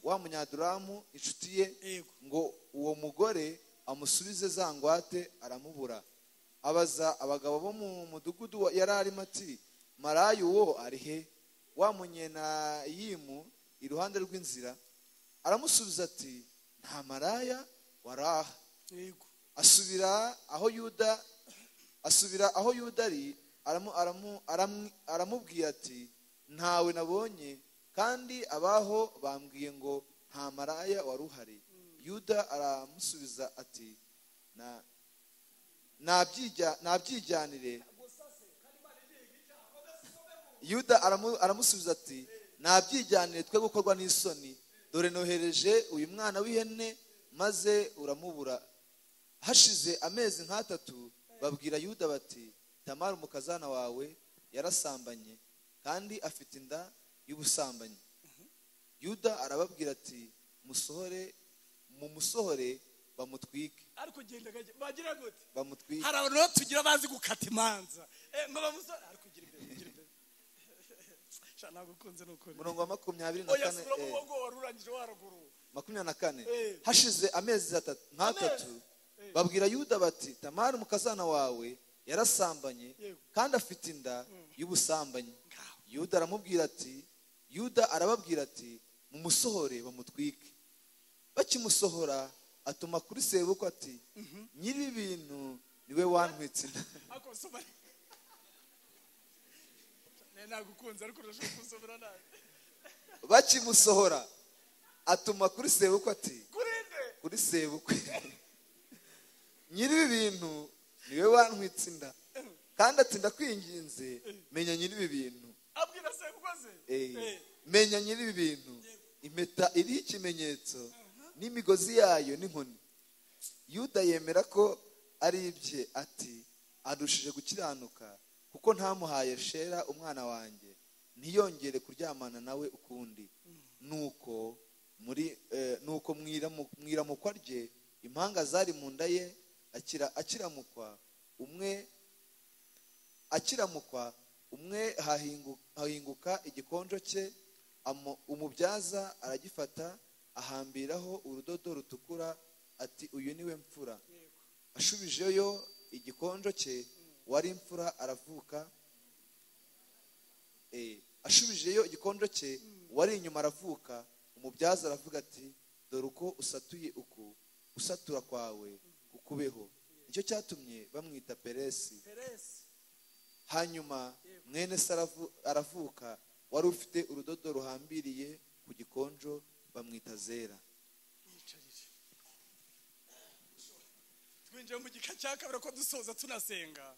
wa munyaduramu inshuti ye. Yego. Ngo uwo mugore amusubize za ngwate. Aramubura. Abaza abagabo bo mu mudugudu yari arimo ati maraya uwo ari he? Wa munyenayimu iruhande rw'inzira. Aramusubiza ati nta maraya waraha. Yego. Asubira aho Yuda ari. Aramubwira ati ntawe nabonye, kandi abaho bambwiye ngo nta maraya wari uhari. Yuda aramusubiza ati nabyijyanire. Yuda aramusubiza ati nabyijyanire, twe gukorwa n'isoni, dore nohereje uyu mwana w'ihene maze uramubura. Hashize amezi nk'atatu babwira Yuda bati Tamari umukazana wawe yarasambanye kandi afite inda y'ubusambanyi. Yuda arababwira ati mumusohore bamutwike. ariko genda bagira gute Bamutwike. hari abantu tugira bazi gukata imanza ngo bamusore ariko gira imbere shana gukunze n'ukuri. Murongo wa 24 oya sura mugongo warurangije waraguru 24. Hashize amezi nk'atatu babwira Yuda bati Tamari umukazana wawe yarasambanye kandi afite inda y'ubusambanyi. Yuda arababwira ati mumusohore bamutwike. Bakimusohora atuma kuri sebukwe ati nyiri ibintu niwe wantwitse inda. Bakimusohora atuma kuri sebukwe ati kuri sebukwe nyiri ibintu niwe wantwitse inda, kandi ati ndakwinginze menya nyiri ibintu. abwira sebukwe ze menya nyiri ibintu, impeta iriho ikimenyetso n'imigozi yayo n'inkoni. Yuda yemera ko ari ibye, ati arushije gukiranuka kuko ntamuhaye Shera umwana wanjye, ntiyongere kuryamana nawe ukundi. Nuko mwiramukwa rye impanga zari mu nda ye akiramukwa umwe hahinguka igikonjo cye, umubyaza aragifata ahambiraho urudodo rutukura, ati uyu niwe mfura. Ashubijeyo igikonjo cye wari imfura aravuka. Ashubijeyo igikonjo cye wari inyuma aravuka. Umubyaza aravuga ati dore uko usatuye uku usatura kwawe kukubeho. Nicyo cyatumye bamwita Peresi. Hanyuma mwene se aravuka wari ufite urudodo ruhambiriye ku gikonjo, bamwita Zera. twinjiye mu gika cya kabiri ko dusoza tunasenga.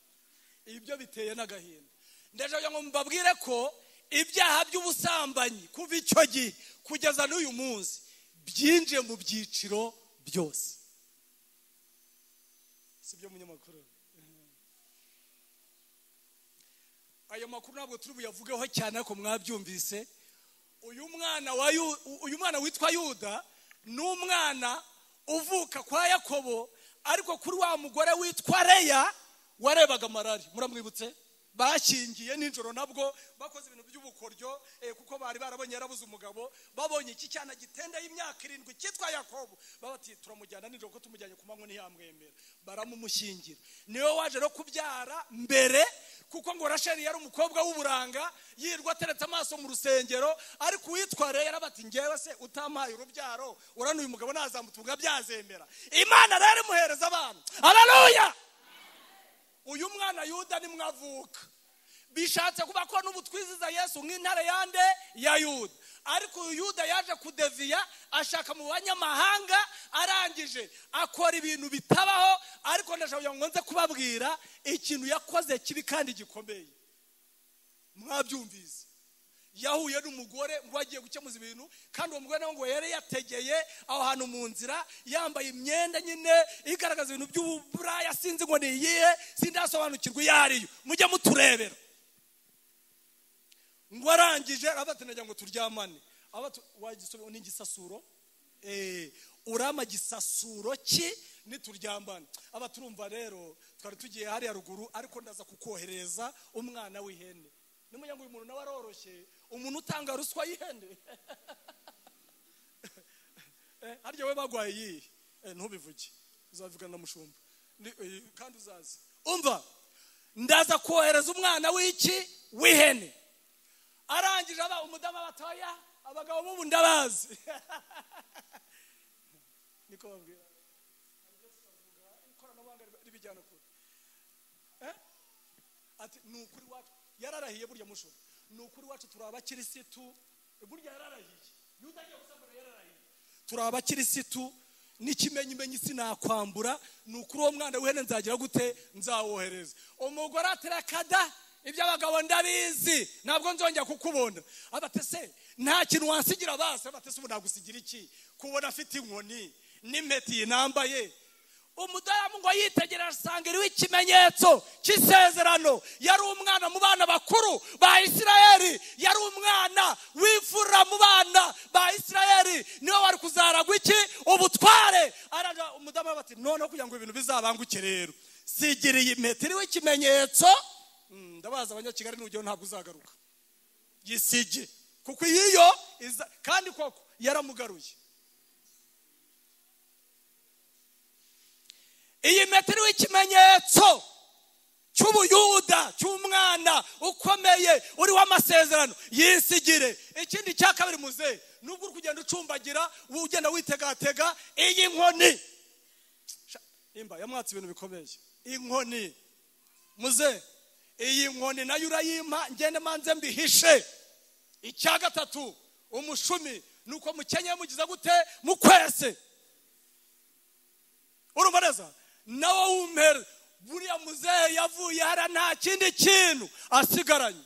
Ibyo biteye n'agahinda. Ndaje ngo mbabwire ko ibyaha by'ubusambanyi kuva icyo gihe kugeza n'uyu munsi byinjiye mu byiciro byose. Sibyo munyamakuru? Ayo makuru ntabwo turi buyavugeho cyane ariko mwabyumvise. Uyu mwana witwa Yuda n'umwana uvuka kwa Yakobo, ariko kuri wa mugore witwa Leya warebaga marari. Muramwibutse? Bashingiye nijoro nabwo bakoze ibintu by'ubukoryo kuko bari barabonye yarabuze umugabo. Babonye iki cyana gitenda y'imyaka 7 cyitwa Yakobo, babati turamujyana nijoro ko tumujyanye ku manywa ntiyamwemera, baramumushingira. Niwe waje no kubyara mbere kuko ngo Rasheli yari umukobwa w'uburanga yirwa ateretse amaso mu rusengero, ariko uwitwa Leya yarabati ngewe se utamaye urubyaro uranuye umugabo nazamutunga byazemera. Imana rero imuhereza abana. Haleluya! Uyu mwana Yuda ni mwavuka bishatse kuba ko n'ubutwiziza Yesu nk'intare yande ya Yuda, ariko uyu Yuda yaje kudeviya ashaka mu banyamahanga, arangije akora ibintu bitabaho. Ariko ndashaka ngo nze kubabwira ikintu yakoze kibi kandi gikomeye. Mwabyumvise? Yahuye n'umugore ngo agiye gukemuza ibintu, kandi uwo mugore nawe ngo yari yategeye aho hantu mu nzira yambaye imyenda nyine igaragaza ibintu by'uburaya, sinzi ngo ni iyihe, sindasobanukirwa iyo ariyo, mujye muturebera. Ngo arangije arabatangira ngo turyamane. Wagisome ni gisasuro urama gisasuro ki nituryambana. Turumva rero twari tugiye hari ya ruguru, ariko ndaza kukohereza umwana w'ihene. Nimujya ngo uyu muntu nawe aroroshye, umuntu utanga ruswa y'ihene. Harya we bagwaye iyi ntubivuge, uzavugana na mushumba kandi uzaza. Umva, ndaza kohereza umwana w'ihene. Arangije aba umudamu abatoya, abagabo b'ubu ndabazi. Niko babwira. Ikoranabuhanga ribijyana kure. Ati nukuri wacu yararahiye burya mushumba. Nukuri wacu turi abakirisitu burya yararahiye yuda agiye gusambana yararahiye. Turi abakirisitu n'ikimenyimenyi sinakwambura ni ukuri uwo mwana w'ihene nzagira gute nzawohereza. Umugore atirakada iby'abagabo ndabizi ntabwo nzongera kukubona. Abatese nta kintu wansigira base. Abatese ubu nagusigira iki kubona afite inkoni n'impeti nambaye. Umudamu ngo yitegereza asanga iriho ikimenyetso cy'isezerano. Yari umwana mu bana bakuru ba Isirayeli, yari umwana w'imfura mu bana ba Isirayeli, niwe wari kuzaragwa iki ubutware. Araja umudamu ati none kugira ngo ibintu bizabanguke rero sigira iyi mpeta iriho ikimenyetso. Ndabaza abanyakigali n'urugero ntabwo uzagaruka gisige kuko iyo kandi koko yaramugaruye. Iyi mpeta iriho ikimenyetso cy'ubuyuda cy'umwana ukomeye uri w'amasezerano yisigire. Ikindi cya kabiri muze nubwo uri kugenda ucumbagira ugenda witegatega iyi nkoni imba yamwatse ibintu bikomeye. Inkoni muze iyi nkoni nayo urayimpa ngende manze mbihishe. Icya gatatu umushumi nuko mukenye mugize gute mukwese urumva neza nawe wumpere. Buriya muzehe yavuye hara nta kindi kintu asigaranye.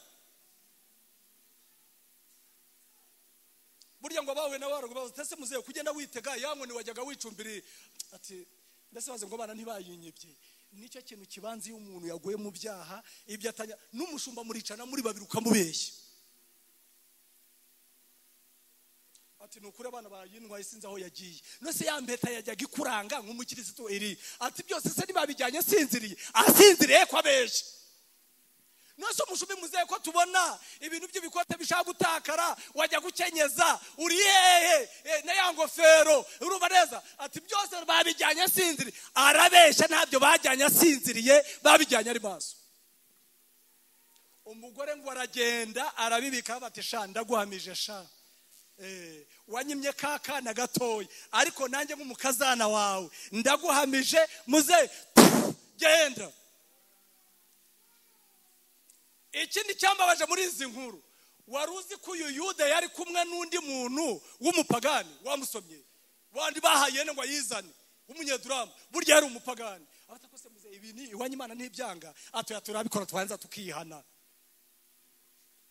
Burya ngo bawe na waro bazo tese muzehe kugenda witega yankoni wajyaga wicumbiri ati ndase baze ngo bana ntibayinyibye. Nicyo kintu kibanzi y'umuntu yaguye mu byaha ibyo atanya n'umushumba muricana muri babiri ukamubeshya ati nukure abana bayindwa isinze aho yagiye. Nose ya mpeta yajyaga ikuranga nk'umukirisitu iri ati byose se nibabijyanye sinziriye asinziriye ko abesha. Nose umushumi muzehe ko tubona ibintu by'ibikote bishaka gutakara wajya gukenyeza uri hehe na ya ngofero urumva neza ati byose babijyanye asinziriye. Arabesha ntabyo bajyanye asinziriye babijyanye ari maso. Umugore ngo aragenda arabibika bati sha ndaguhamije sha wanyimye kakana gatoya ariko nanjye nk'umukazana wawe ndaguhamije muze genda. Ikindi cyambabaje muri izi nkuru wari uzi ko uyu Yuda yari kumwe n'undi muntu w'umupagani wamusomye wandi bahaye ngo ayizane w'umunyeduramu burya yari umupagani. Abatakose muze ibi ni iwanyu Imana ntibyanga atoya turabikora twanza tukihana.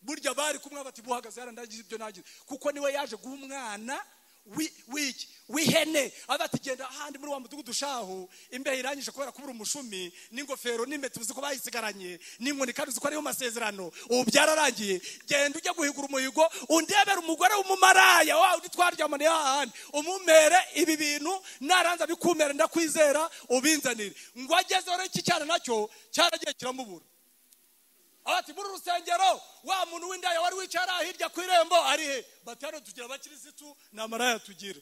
Burya bari kumwe bati buhagaze yarandagize ibyo nagize kuko niwe yaje guha umwana w'ihene abati genda ahandi muri wa mudugudu shaho imbehe irangije kubera kubura umushumi n'ingofero n'impeta uzi ko bayisigaranye n'inkoni kandi uzi ko ariyo masezerano. Ubu byararangiye genda ujya guhigura umuhigo undebera umugore w'umumaraya wawe undi twaryamane hahandi umumere ibi bintu naranza bikumera ndakwizera ubinzanire. Ngo ageze rero iki cyana nacyo cyaragiye kiramubura. Ati muri rusengero wa muntu w'indaya wari wicara hirya ku irembo ari he batano tugira abakirisitu na maraya tugira.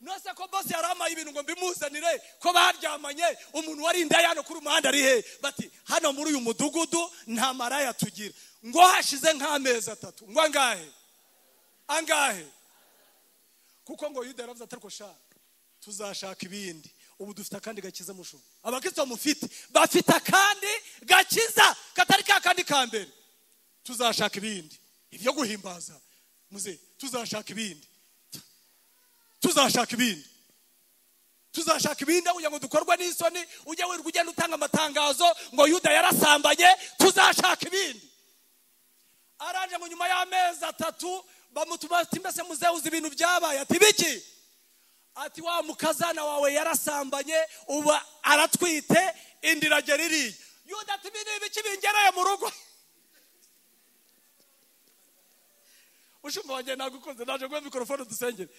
Nose ko boss yaramaye ibintu ngo mbimuzanire ko baryamanye umuntu wari indaya hano kuri umuhanda ari he bati hano muri uyu mudugudu nta maraya tugira. Ngo hashize nk'amezi 3 ngo angahe kuko ngo Yuda yaravuze atari ko sha tuzashaka ibindi. Ubu dufite akandi gakiza musho abakristo mufite bafite akandi gakiza katari kandi kambere. Tuzashaka ibindi ibyo guhimbaza muze tuzashaka ibindi kugira ngo dukorwa n'isoni. Ujya wirirwa ugenda utanga amatangazo ngo Yuda yarasambanye tuzashaka ibindi. Aranje ngo nyuma y'amezi 3 bamutuma ati mbese muze uzi ibintu byabaye ati biki ati wa mukazana wawe yarasambanye uba aratwite indiragera iri. Yuda ati biki bingereye mu rugo ushumba wanjye nagukunze naje gwe mikrofone dusengere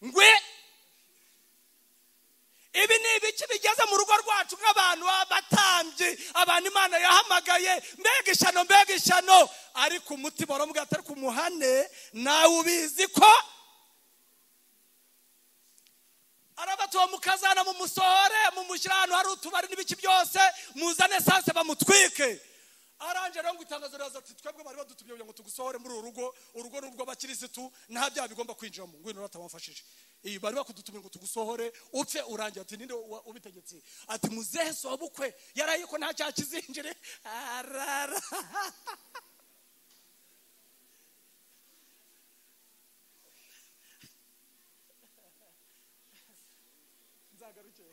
ngwe ibi ni ibiki bigeze mu rugo rwacu nk'abantu abatambye abantu Imana yahamagaye mbega ishano ariko umutima baramubwira atari kumuhane nawe ubizi ko arabatuwa mukazana mu musohore mu mushyirano hari utubari n'ibiki byose muzane sanse bamutwike. aranje rero ngo itangazo riraza ati twebwe bari badutumye kugira ngo tugusohore muri urugo n'ubwo abakirisitu nta byaha bigomba kwinjiramo ngwino natabamfashije bari bakudutumye ngo tugusohore upfe urangiye ati ninde ubitegetse ati muzehe sobukwe yaraye ko nta cyaha kizinjire arara nzagaruke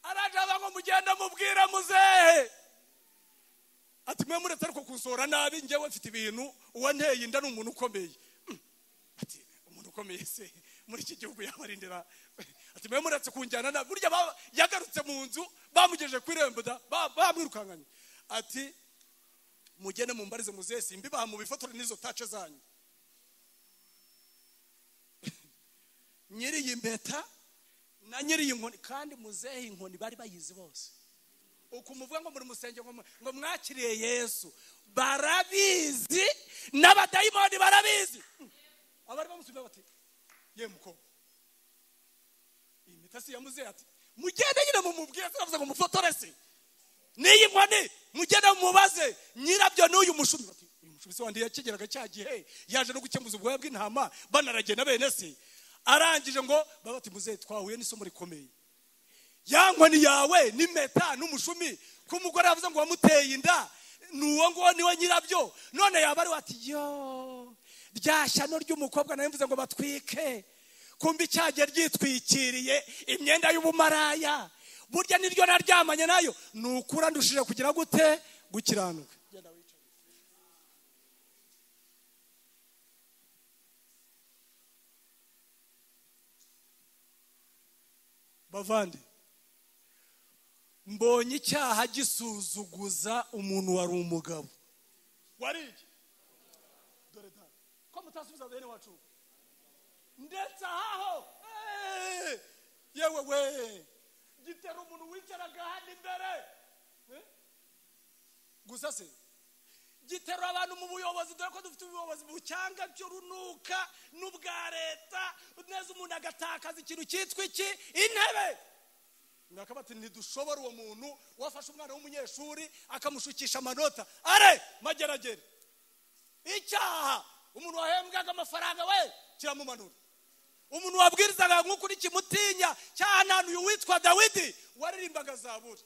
arajaba ngo mugenda mubwira muzehe ati mwe muretse ariko kunsora nabi njyewe mfite ibintu uwanteye inda n'umuntu ukomeye ati umuntu ukomeye se muri iki gihugu yabarindira ati mwe muretse kunjyana nabi burya yagarutse mu nzu bamugejeje ku irembo bamwirukanganye ati mugende mumbarize muzehe simbi bamubifotore n'izo tace zanyu nyiri iyi mpeta na nyiri iyi nkoni kandi muzehe inkoni bari bayizi bose ukumuvuga ngo muri musenge ngo mwakiriye Yesu barabizi n'abadayimoni barabizi abari bamusubira bati ye muko iyi mpeta si ya muzehe ati mugende nyine mumubwire sinavuze ngo mufotore se n'iyi nkoni mugende mumubaze nyirabyo n'uyu mushumi bati uyu mushumi se wandi yakigeraga cyagihe yaje no gukembuza ubwoya bw'intama banaragena bene se arangije ngo babati muzehe twahuye n'isomo rikomeye ya nkoni yawe n'impeta n'umushumi ko umugore yavuze ngo wamuteye inda nuwo ngo niwe nyirabyo none yaba ari wati yo ryashyano ry'umukobwa nawe mvuze ngo batwike kumbi cyage ryitwikiriye imyenda y'ubumaraya burya niryo naryamanye nayo nukura ndushije kugira gute gukiranuka bavandi mbonye icyaha gisuzuguza umuntu wari umugabo wari iki dore da ko mutasubiza bene wacu ndetse aho yewe we gitera umuntu wicaraga hano imbere gusa se gitera abantu mu buyobozi dore ko dufite ubuyobozi bucyanga by'urunuka n'ubwa leta neza umuntu agatakaza ikintu cyitwa iki intebe ngakabati ntidushobora uwo muntu wafashe umwana w'umunyeshuri akamushukisha amanota are mageragere icyaha umuntu wahembwaga amafaranga we kiramumanura umuntu wabwirizaga nk'ukuri kimutinya cyahananuye uwitwa Dawidi waririmbaga Zaburi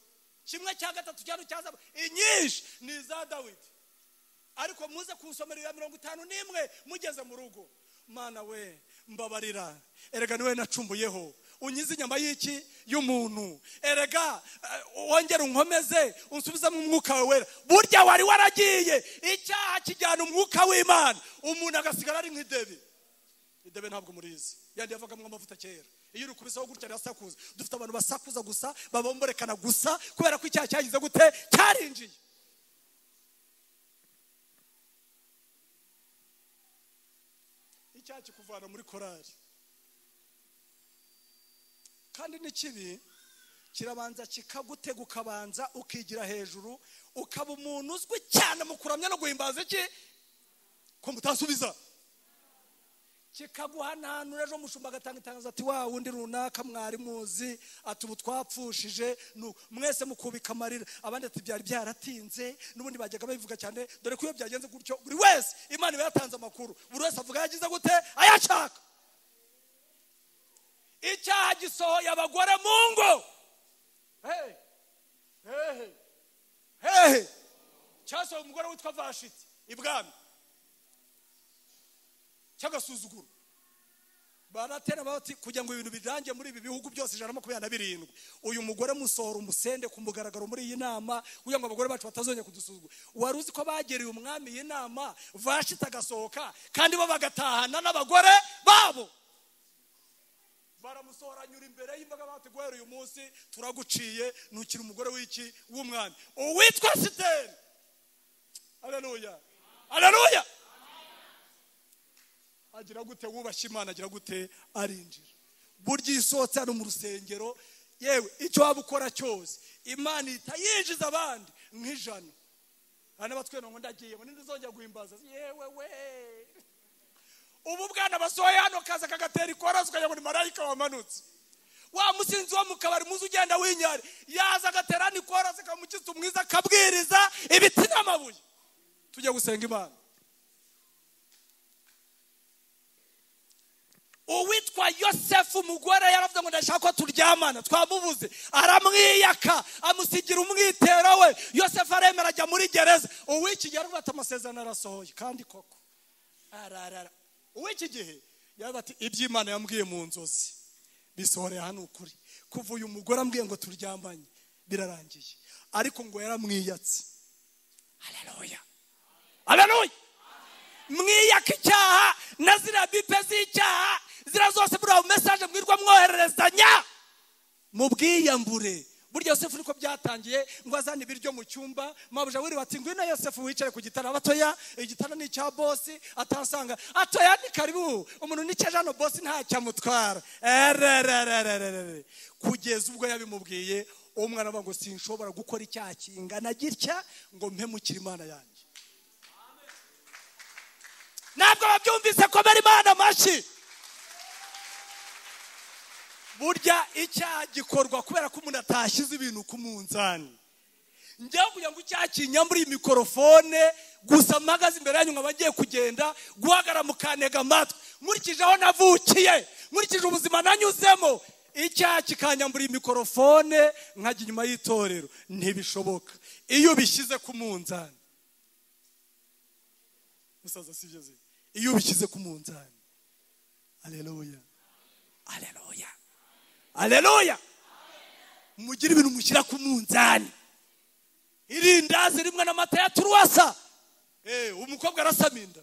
1/3 cyane cya Zaburi inyinshi ni za Dawidi ariko muze kusomerera 51 mugeze mu rugo mana we mbabarira erega niwe nacumbuyeho unyize inyama y'iki y'umuntu erega wongera unkomeze unsubiza mu mwuka wera burya wari waragiye icyaha kijyana umwuka w'Imana umuntu agasigara ari nk'idebe idebe ntabwo murizi yandi yavagamo amavuta kera iyo uri kubisaho gutya rasakuza dufite abantu basakuza gusa babomborekana gusa kubera ko icyaha cyagize gute cyarinjiye icyaha kikuvana muri korari kandi n'ikibi kirabanza kikagutega ukabanza ukigira hejuru ukaba umuntu uzwi cyane mu kuramya no guhimbaza iki ko mutasubiza kikaguhananura ejo mushumba agatanga itangazo ati wa wundi runaka mwari muzi ati ubu twapfushije mwese mukubika amarira abandi ati byari byaratinze n'ubundi bajyaga babivuga cyane dore ko iyo byagenze gutyo buri wese Imana iba yatanze amakuru buri wese avuga yagize gute ayashaka icyaha gisohoye abagore mu ngo cyasohoye umugore witwa Vashiti ibwami cyagasuzuguro baratera bati kugira ngo ibintu birangiye muri ibi bihugu byose 127 uyu mugore musohora umusende ku mugaragaro muri iyi nama kugira ngo abagore bacu batazongera kudusuzugura wari uzi ko bagereye umwami iyi nama Vashiti agasohoka kandi bo bagatahana n'abagore babo baramusohora nyura imbere y'imbaga bati guhera uyu munsi turaguciye nukira umugore w'iki w'umwami uwitwa Siteri haleluya haleluya agira gute wubashye Imana agira gute arinjira burya isotse ari mu rusengero yewe icyo waba ukora cyose Imana itayinjiza abandi nk'ijana hano batweno ngo ndagiye ngo ndizongera guhimbaza yewe we ubu bwana basohoye hano kaza kagatera ikorazo kaya ngo ni marayika wamanutse wa musinzi wo mu kabari muzi ugenda winyari yaza agatera nikora zikamukiza umwiza akabwiriza ibiti n'amabuye. Tujye gusenga Imana. Uwitwa Yosefu umugore yaravuze ngo ndashaka ko turyamana, twamubuze aramwiyaka amusigira umwitero we. Yosefu aremera ajya muri gereza. Uw'iki gihe aravuga ati amasezerano arasohoye, kandi koko ararara. Uw'iki gihe yaravuga ati iby'Imana yambwiye mu nzozi bisohoreye hano ukuri. Kuva uyu mugore ambwiye ngo turyamanye birarangiye, ariko ngo yaramwiyatse. Haleluya, haleluya. Mwiyaka icyaha na ziriya bipe z'icyaha zira zose buriya message mwirwa mwohererezanya mu bwiyambure. Burya Yosefu niko byatangiye, ngo azana ibiryo mu cyumba, mabuja wiri bati ngwino Yosefu wicare ku gitanda. Batoya igitanda ni cya boss, atansanga atoya ni karibu, umuntu ni cyajano boss nta cyamutwara. Kugeza ubwo yabimubwiye, umwana ngo sinshobora gukora icyaha kingana gitya ngo mpemukire Imana yanjye. Ntabwo babyumvise ko bari Imana amashi. Burya icyaha gikorwa kubera ko umuntu atashyize ibintu ku munzani. Njyewe kugira ngo icyaha kinyambure iyi mikorofone gusa mpagaze imbere yanyu nkaba ngiye kugenda guhagara mukantega amatwi, nkurikije aho navukiye, nkurikije ubuzima nanyuzemo, icyaha kikanyambura iyi mikorofone nkajya inyuma y'itorero, ntibishoboka. Iyo ubishyize ku munzani, musaza sibyo ze, iyo ubishyize ku munzani, haleluya, haleluya, haleluya. Mugira ibintu mushyira ku munzani. Irindazi rimwe n'amata ya turuwasa. Umukobwa arasaminda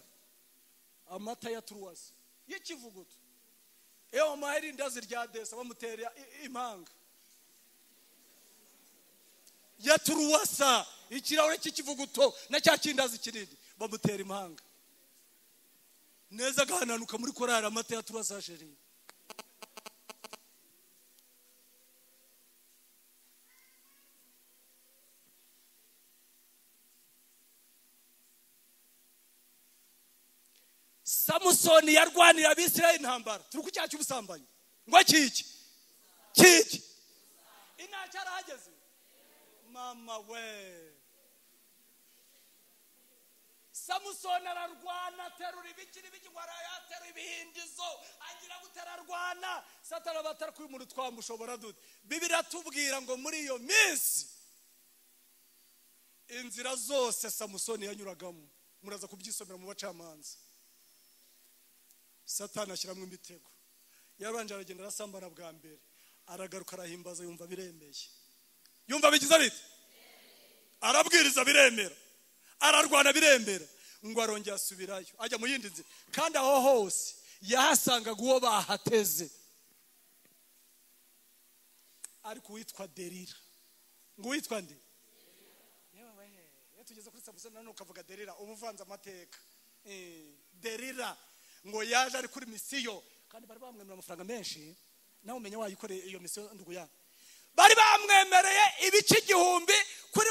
amata ya turuwasa y'ikivuguto. Mama irindazi rya desa bamutera impanga ya turuwasa, ikirahure cy'ikivuguto na cya kindazi kinini bamutera impanga. Neza gahananuka muri korari amata ya turuwasa sheri. Samusoni yarwanira Abisirayeli intambara. Turi ku cyaha cy'ubusambanyi. Ngo kiki inacyo arahageze. Mama we, Samusoni ararwana, terura ibikiri bigwara, yaterura ibihindizo, agira guterarwana. Satana batara kuyu muntu twamushobora dute. Bibiliya tubwira ngo muri iyo minsi inzira zose Samusoni yanyuragamo, muraza kubyisomera mu bacamanza. Satana ashyiramo imitego. Yaranje aragenda arasambana bwa mbere, aragaruka arahimbaza, yumva biremeye. Yumva bigize bite? Arabwiriza biremera, ararwana biremera, ngo arongera asubirayo ajya mu yindi nzira. Kandi aho hose yahasangaga uwo bahateze, ariko witwa Delila. Ngo witwa nde? Yewe tugeze kuri Samusoni none ukavuga Delila, ubuvanze amateka. Delila ngo yaje ari kuri misiyo, kandi bari bamwemerera amafaranga menshi. Nawe umenya wayikoreye iyo misiyo ndugu ya. Bari bamwemereye ibice 1000 kuri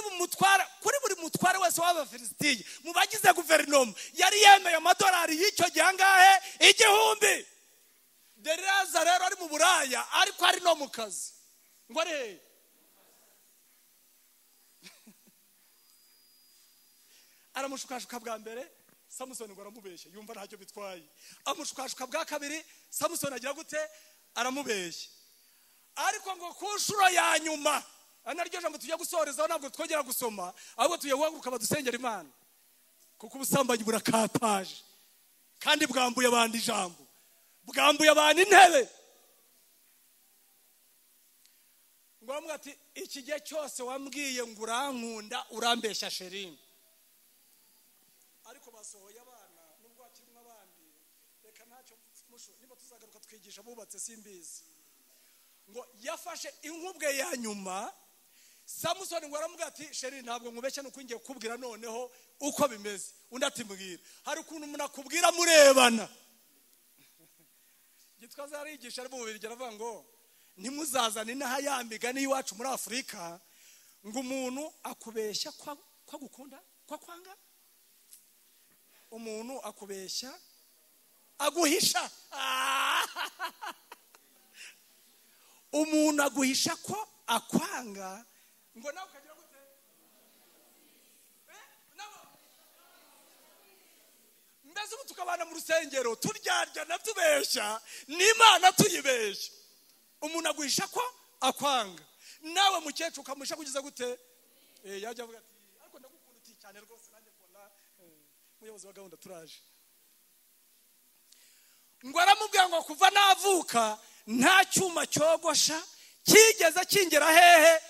buri mutware wese w'Abafilisitiya mu bagize guverinoma. Yari yemeye amadolari y'icyo gihangahe 1000. Delila rero ari mu buraya, ariko ari no mu kazi. Ngo ari aramushukashuka bwa mbere, Samusoni ngo aramubeshya, yumva ntacyo bitwaye. Amushukashuka bwa kabiri, Samusoni agira gute? Aramubeshya. Ariko ngo ku nshuro ya nyuma, anaryo jambo tujya gusorezaho, ntabwo twongera gusoma, ahubwo tugiye guhaguruka badusengera Imana, kuko ubusambanyi burakataje kandi bwambuye abandi ijambo, bwambuye abandi intebe. Ngo bamwe ati iki gihe cyose wambwiye ngo urankunda urambeshya sheri. Ariko basohoye abana nubwo akirimo abandi, reka ntacyo musho niba tuzagaruka twigisha bubatse simbizi. Ngo yafashe inkubwe ya nyuma. Samusoni ngo aramubwira ati sheri ntabwo nkubeshya nuko ngiye kubwira noneho uko bimeze. Undi ati mbwira. Hari ukuntu umuntu akubwira murebana. Gitwaza yarigisha ari mu Bubiligi aravuga ngo ntimuzazane inaha ya migani y'iwacu muri Afurika ngo umuntu akubeshya kwa gukunda kwa kwanga, umuntu akubeshya aguhisha. umuntu aguhisha ko akwanga ngo nawe ukagira gute mbese ubu tukabana mu rusengero turyarya na tubeshya n'Imana tuyibeshya. Umuntu aguhisha ko akwanga nawe mukecuru ukamuhisha kugeza gute yajya avuga ati ariko ndagukunda uti cyane rwose nanjye mbona umuyobozi wa gahunda turaje. Ngo aramubwira ngo kuva navuka nta cyuma cyogosha kigeze kingera hehe.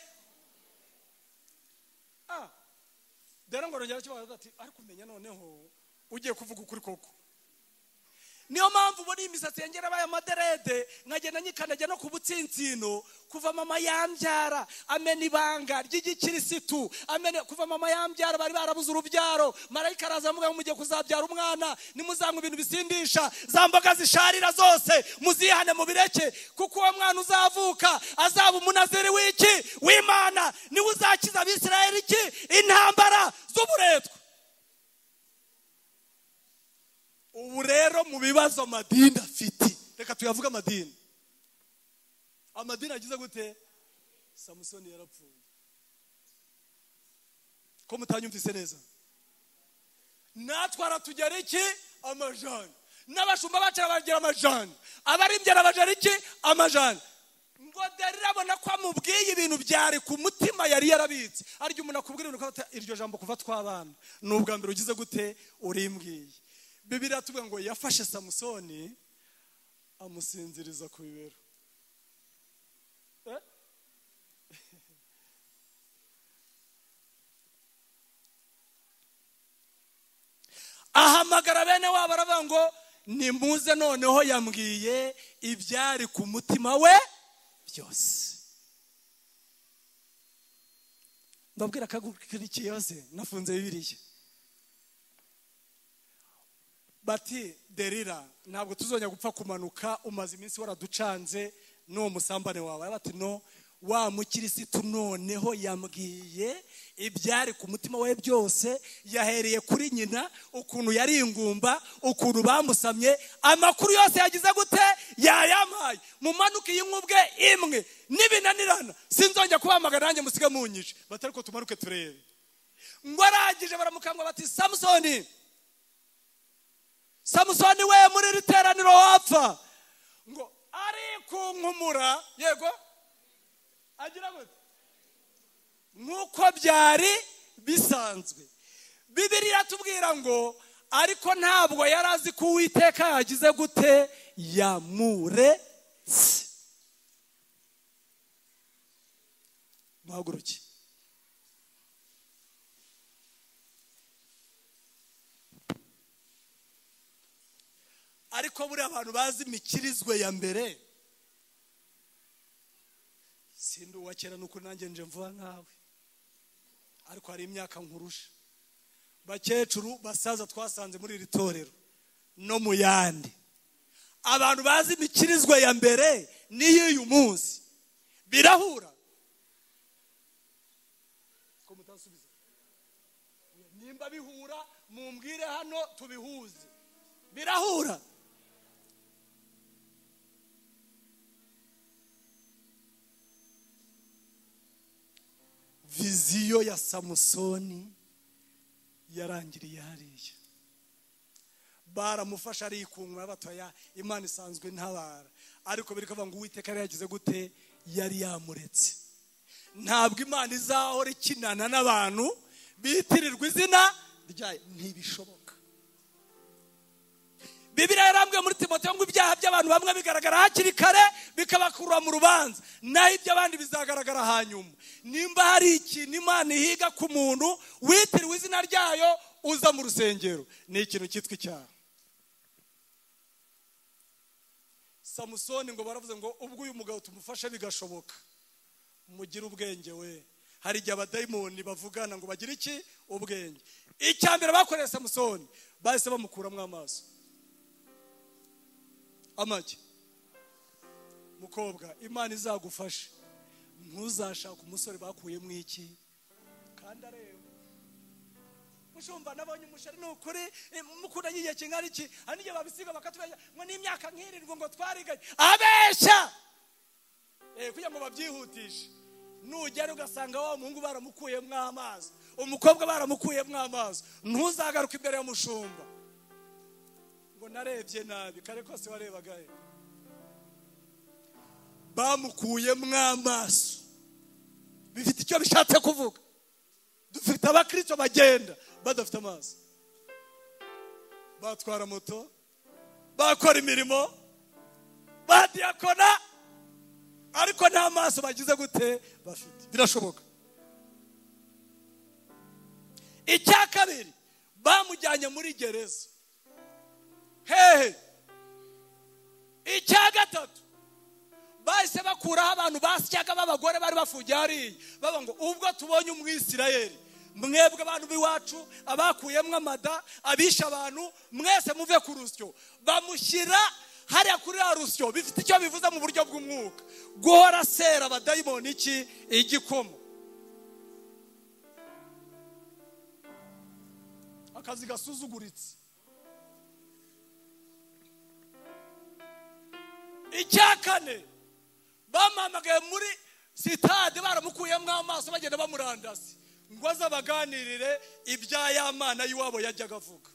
Dore ngo rongera kibaza ati ariko umenya noneho ugiye kuvuga ukuri koko. Niyo mpamvu ubona imisatsi yengera abaye amaderede nkagenda nyikanajya no ku butsintsino kuva mama yambyara amena ibanga ry'igikirisitu kuva mama yambyara bari barabuze urubyaro marayika araza amuga ngo mugiye kuzabyara umwana nimuzanywe ibintu bisindisha za mboga zisharira zose muzihane mu bireke kuko uwo mwana uzavuka azaba umunaziri w'iki w'Imana niwe uzakiza Abisirayeli iki intambara z'uburetwa. Ubu rero mu bibazo amadini afite reka tuyavuga amadini agize gute. Samusoni yarapfuye ko mutanyumvise neza. Natwe aratugera iki amajani n'abashumba bacu bagira amajani abarimbye abajara iki amajani. Ngo Delila abona ko amubwiye ibintu byari ku mutima yari yarabitse. Arya umuntu akubwira iryo jambo kuva twabana n'ubwa mbere ugize gute urimbwiye. Bibiliya tuvuga ngo yafashe Samusoni amusinziriza ku bibero. Ahamagara bene wabo aravuga ngo nimuze noneho yambwiye ibyari ku mutima we byose. Ndabwira akagukirikiye yose nafunze Bibiliya. Bati Delila ntabwo tuzongera gupfa kumanuka umaze iminsi waraducanze n'uwo musambane wawe. Bati no wa mukirisitu noneho yambwiye ibyari ku mutima we byose. Yahereye kuri nyina ukuntu yari ingumba ukuntu bamusamye amakuru yose yagize gute yayamaye. Mumanuke y'inkubwe imwe nibinanirana sinzongera kubahamagara nanjye musige munyije. Bati ariko tumanuke turebe. Ngo arangije baramukangwa bati Samusoni we muri iri teraniro wapfa. Ngo ari kunkumura yego agira gute nk'uko byari bisanzwe. Bibiliya tubwira ngo ariko ntabwo yari azi ko Uwiteka yagize gute yamuretse. Muhaguruke. Ariko buri abantu bazi imikirizwe ya mbere sindi uwa kera nuko nanjye nje mvuga nkawe ariko hari imyaka nkurusha. Bakecuru basaza twasanze muri iri torero no mu yandi abantu bazi imikirizwe ya mbere niyo uyu munsi birahura ko mutasubiza. Nimba bihura mumbwire hano tubihuze. Birahura. Viziyo ya Samusoni yarangiriye hariya. Baramufasha arikunga batoya Imana isanzwe ntabara. Ariko birikavuga ngo Uwiteka yagize gute yari yamuretse. Ntabwo Imana izahora ikinana n'abantu bitirirwa izina ryayo ntibishoboka. Bibiliya yarambwiye muri Timoteyo ngo ibyaha by'abantu bamwe bigaragara hakiri kare bikabakurura mu rubanza naho iby'abandi bizagaragara hanyuma. Nimba hari ikintu Imana ihiga ku muntu witiriwe izina ryayo uza mu rusengero ni ikintu cyitwa icyaha. Samusoni ngo baravuze ngo ubwo uyu mugabo tumufashe bigashoboka mugire ubwenge we. Hari igihe abadayimoni bavugana ngo bagire iki ubwenge. Icyambere bakoreye Samusoni bahise bamukuramo amaso. Amaki mukobwa Imana izagufashe ntuzashaka umusore bakuyemo iki kandi areba. Mushumba nabonye umushari n'ukuri mukunda yiye kingari iki anije babisiga bakatubeshya ngo ni imyaka nk'irirwa ngo twariganye abeshya. kugira ngo babyihutishe. Nugera ugasanga wa muhungu baramukuyemo amazi, umukobwa baramukuyemo amazi, ntuzagaruke imbere y'umushumba ngo narebye nabi. Kare kose warebaga he? Bamukuyemo amaso, bifite icyo bishatse kuvuga. Dufite abakristo bagenda badafite amaso, batwara moto, bakora imirimo, badiyakona, ariko nta maso bagize gute bafite. Birashoboka. Icya kabiri, bamujyanye muri gereza. Hehe. Icya gatatu, bahise bakuraho abantu basyaga b'abagore bari bafugiye hariya, baba ngo ubwo tubonye umwisirayeli, mwebwe abantu b'iwacu abakuyemo amada, abisha abantu, mwese muve ku rusyo. Bamushyira hariya kuri ya rusyo. Bifite icyo bivuze mu buryo bw'umwuka, guhora sera abadayimoni iki igikomo. Akazi gasuzuguritse. Icya kane, bamamagaye muri sitade baramukuyemo amaso, bagenda bamurandasi ngo azabaganirire ibya ya mana y'iwabo yajyaga avuga.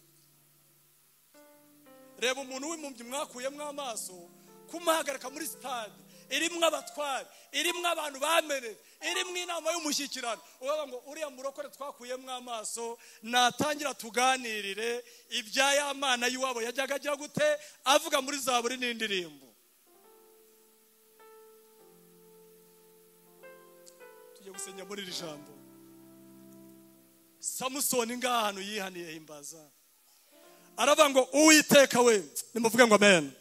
Reba umuntu w'impumyi mwakuyemo amaso, kumuhagarika muri sitade irimo abatware, irimo abantu bamenetse, irimo inama y'umushyikirano, uvuga ngo uriya murokore twakuyemo amaso natangira tuganirire ibya ya mana y'iwabo yajyaga ajya gute avuga muri Zaburi n'indirimbo. Tujye gusenya muri iri jambo. Samusoni ngaha ahantu yihaniye himbaza, aravuga ngo Uwiteka we, nimuvuge ngo amen.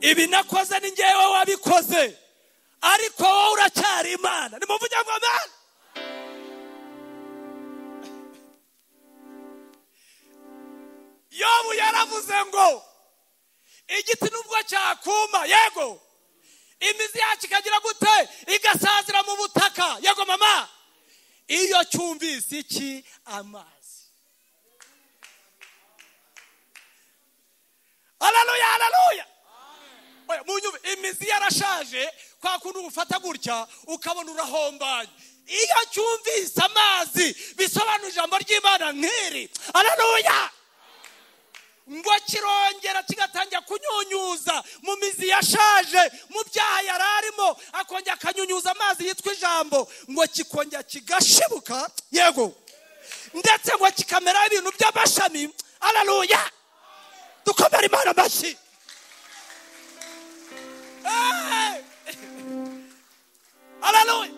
Ibi nakoze ni njyewe wabikoze, ariko wowe uracyari Imana. Nimuvuge ngo amen. Yobu yaravuze ngo igiti nubwo cyakuma, yego, imizi yacu ikagira gute igasazira mu butaka, yego mama, iyo cyumvise iki amazi. Haleluya, haleluya. Oya munyumve, imizi yarashaje, kwa kuntu ufata gutya ukabona urahombanye. Iyo cyumvise amazi bisobanura ijambo ry'Imana nk'iri. Haleluya. Ngo kirongera kigatangira kunyunyuza mu mizi yashaje, mu byaha yararimo, akongera akanyunyuza amazi yitwa ijambo, ngo kikongera kigashibuka, yego, ndetse ngo kikamera ibintu by'amashami. Haleluya. Dukomere Imana amashyi. Haleluya.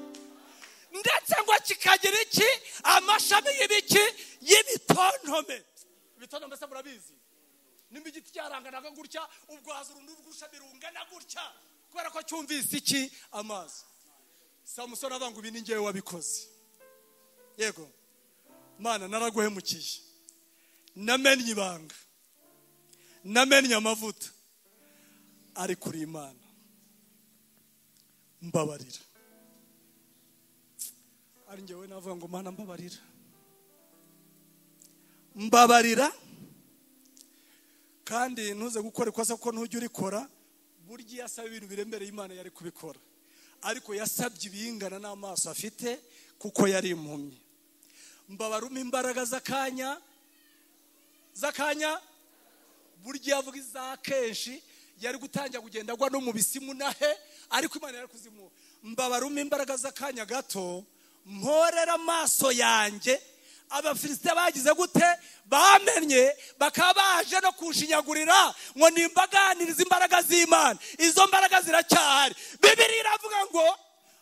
Ndetse ngo kikagira iki amashami y'ibiki y'ibitontome. Ibitontome se murabizi, nimba igiti cyaranganaga gutya, ubwaza urundi rw'ushami rungana gutya, kubera ko cyumvise iki amazi. Samusoni avuga ngo ibi ni njyewe wabikoze. Yego Mana, naraguhemukiye, namennye ibanga, namennye amavuta, ariko uri Imana, mbabarira. Ari njyewe navuga ngo Mana mbabarira, mbabarira, kandi ntuze gukora ikosa kuko ntujya urikora. Burya yasaba ibintu biremereye Imana yari kubikora, ariko yasabye ibingana n'amaso afite kuko yari impumyi. Mbabaruma imbaraga z'akanya, burya yavuga iza kenshi yari gutangira kugenda agwa no mu bisimu nahe, ariko Imana yari kuzimu. Mbabaruma imbaraga z'akanya gato, mporera amaso yanjye. Abafilisitiya bagize gute bamenye, bakaba baje no kushinyagurira ngo nimbaganiriza imbaraga z'Imana. Izo mbaraga ziracyahari. Bibiliya iravuga ngo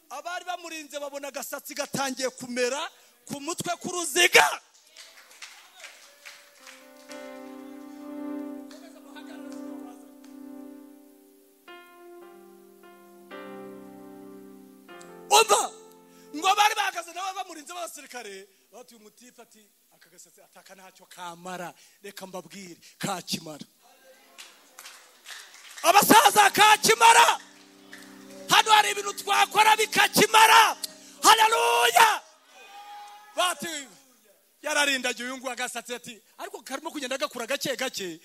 abari bamurinze babona agasatsi gatangiye kumera ku mutwe k'uruziga. Umva ngo bari bahagaze nabo bamurinze b'abasirikare, batuye umutipe ati akagasatsi ataka ntacyo kamara, reka mbabwire kakimara. Abasaza kakimara, hano hari ibintu twakora bikakimara. Haleluya. Bati yararindagiye uyu ngo agasatsi ati ariko karimo kugenda gakura gake gake,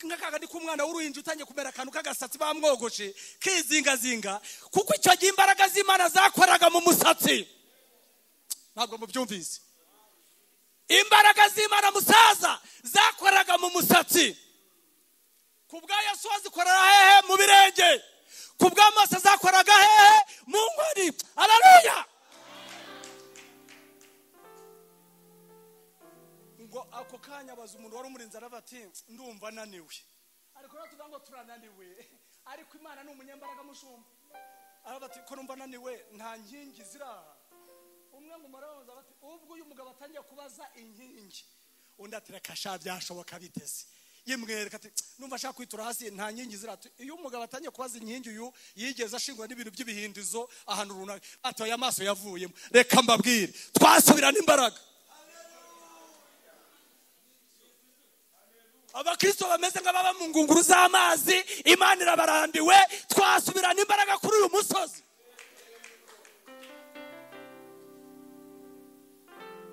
nk'akaga ni k'umwana w'uruhinja utangiye kumera akantu k'agasatsi bamwogoshe kizingazinga, kuko icyo gihe imbaraga z'Imana zakoraga mu musatsi. Ntabwo mubyumvise? Imbaraga z'Imana musaza zakoraga mu musatsi. Kubwa Yesu azikorera hehe? Mu birenge. Kubwa Mose zakoraga hehe? Mu nkoni. Haleluya! Ngo ako kanya baza umuntu wari umurinzi aravuga ati ndumva naniwe. Ariko tuvuga ngo turananiwe, ariko Imana ni umunyembaraga mushumba. Aravuga ati ko numva naniwe nta nkingi ziraha. Umwe mu marabanza bati ubwo uyu mugabo atangiye kubaza inkingi, undi ati reka sha byashoboka biteze. Yimwereka ati numva ashaka kwitura hasi nta nkingi ziratu. Iyo umugabo atangiye kubaza inkingi, uyu yigeze ashingwa n'ibintu by'ibihindizo ahantu runaka, ati aya maso yavuyemo. Reka mbabwire twasubirana imbaraga. Abakristo bameze nk'ababa mu ngunguru z'amazi, Imana irabarambiwe, twasubirana imbaraga kuri uyu musozi.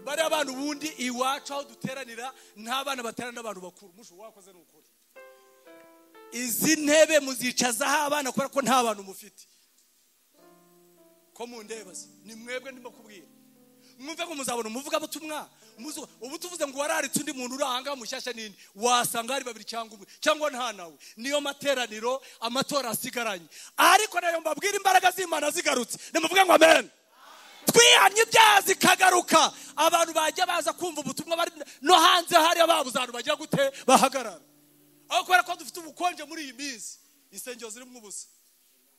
Bari abantu bundi iwacu aho duteranira nta bana baterana n'abantu bakuru. Musho wakoze n'ukuri. Izi ntebe muzicazaho abana kubera ko nta bantu mufite. Ko mundebaze ni mwebwe ndimo kubwira. Mwumve ko muzabona umuvuga butumwa. Ubu tuvuze ngo wararitse undi muntu urahanga mushyashya nini, wasanga ari babiri cyangwa umwe cyangwa nta nawe. Niyo materaniro amatora asigaranye. Ariko nayo mbabwira imbaraga z'Imana zigarutse. Nimuvuge ngo amen. Twihanye ibyaha zikagaruka, abantu bajya baza kumva ubutumwa bari no hanze hari ababuze abantu bajya gute bahagarara. Aho kubera ko dufite ubukonje muri iyi minsi, insengero zirimo ubusa,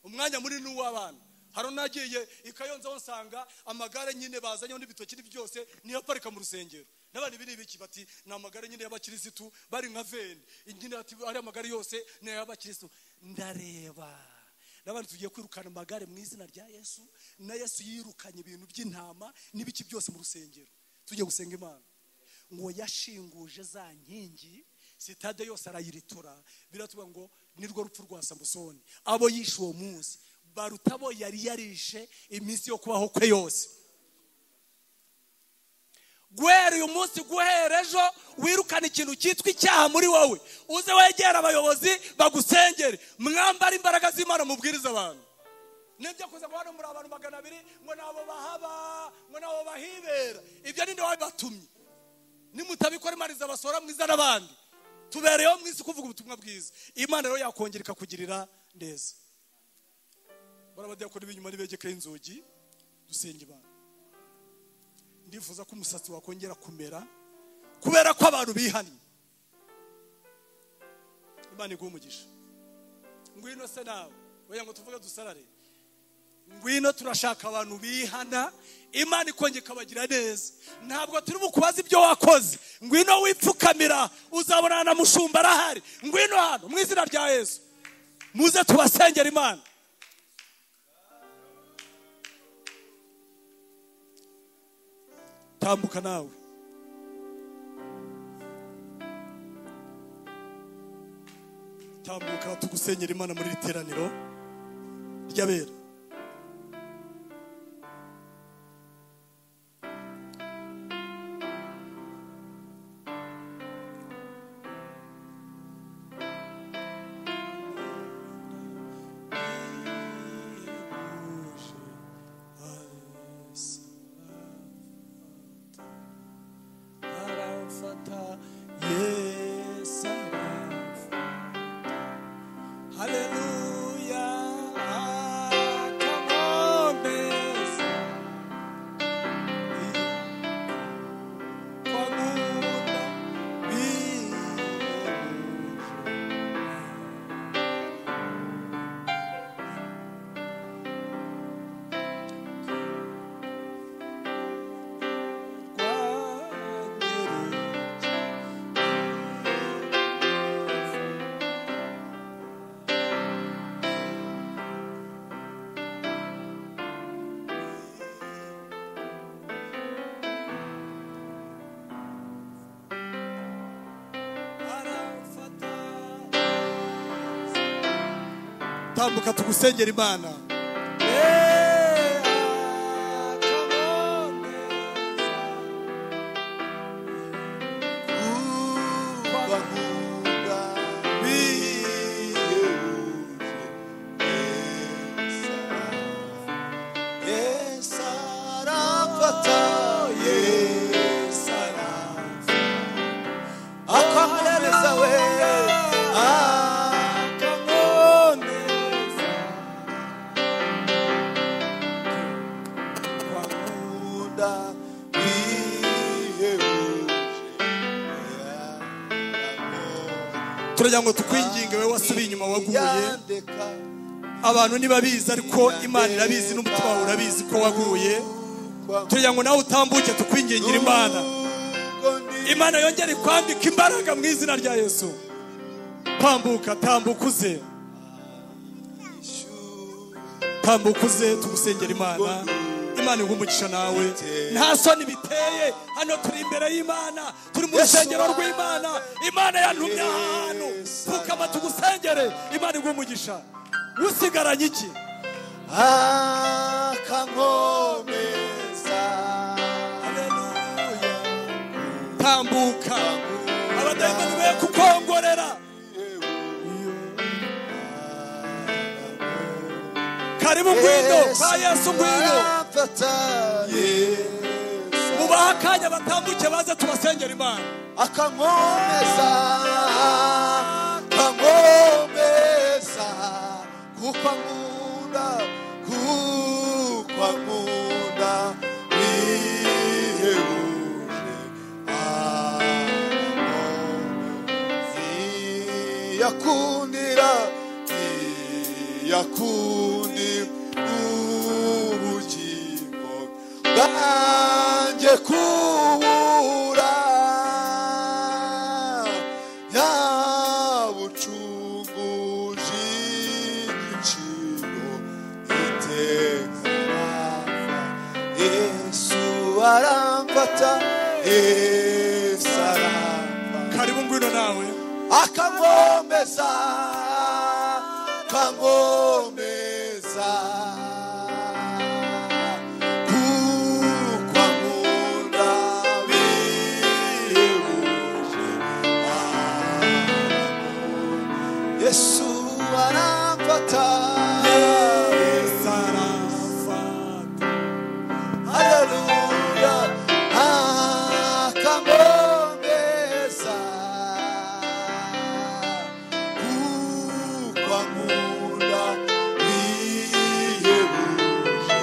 umwanya muri n'uw'abana. Haro nagiye ikayonza nsanga amagare nyine bazanye n'ibitoki byose niyo parika mu rusengero. N'abandi biri biki bati na amagare nyine y'abakirisitu bari nka veni. Ingine ati ari amagare yose ne y'abakirisitu. Ndareba n'abandi tugiye kwirukana amagare mu izina rya Yesu, na Yesu yirukanye ibintu by'intama n'ibiki byose mu rusengero. Tugiye gusenga Imana ngo yashinguje za nkingi, sitade yose arayiritura. Biratuba ngo nirwo rupfu rwa Samusoni. Abo yishe uwo munsi barutabo yari yarishe iminsi yo kubaho kwe yose. Guhera uyu munsi, guhera ejo, wirukana ikintu cyitwa icyaha muri wowe. Uze wegera abayobozi bagusengere, mwambara imbaraga z'Imana mubwiriza abantu. Nibyo kuza ngo hano muri abantu 200 ngo nabo bahaba, ngo nabo bahibera. Ibyo ninde wabibatumye? Nimutabikora Imana izabasora mwiza n'abandi. Tubereyeho mwisi kuvuga ubutumwa bwiza. Imana rero yakongera ikakugirira neza. Barabadiyakora ibinyuma nibegekeye inzugi dusenge Imana. Ndifuza ko umusatsi wakongera kumera kubera ko abantu bihanye. Imana iguhe umugisha. Ngwino se nawe oya ngo tuvuge dusarare. Ngwino turashaka abantu bihana, Imana ikongera ikabagira neza. Ntabwo turi bukubaza ibyo wakoze. Ngwino wipfukamira uzabonana na mushumba arahari. Ngwino hano mu izina rya Yesu. Muze tubasengera Imana. Tambuka nawe. Tambuka tugusengera Imana muri iteraniro ry'abera. Tambuka tugusengera Imana. turagira ngo tukwinginge we wasubiye inyuma waguye. yandeka Abantu ntibabizi ariko Imana irabizi, n'umutima wawe urabizi ko waguye. Turagira ngo nawe utambuke tukwingingira Imana. Imana yongere kwambika imbaraga mu izina rya Yesu. Tambuka, tambuka uze. Tambuka uze tugusengera Imana. Imana igumugisha nawe. Nta soni biteye. Hano turi imbere y'Imana, turi mu rusengero rw'Imana. Imana yantumye ahantu. Pfukama tugusengere. Imana igumugisha. Usigaranye iki? akankomeza. Haleluya. Tambuka. Abadayimoni be kukongorera. Karibu ngwino kwa Yesu ngwino. Mubaha akanya batambuke baze tubasengera Imana. Akankomeza, akankomeza, kuko ankunda, kuko ankunda bihebuje. Yakundira, yakundi ubugingo bwanjye kubura, yabucunguje igiciro iteka. Yesu aramfata, Yesu aramfata. Karibu ngwino nawe. Akankomeza, akankomeza, kuko ankunda bihebuje. Yesu aramfata, Yesu aramfata. haleluya. Akankomeza, kuko ankunda bihebuje.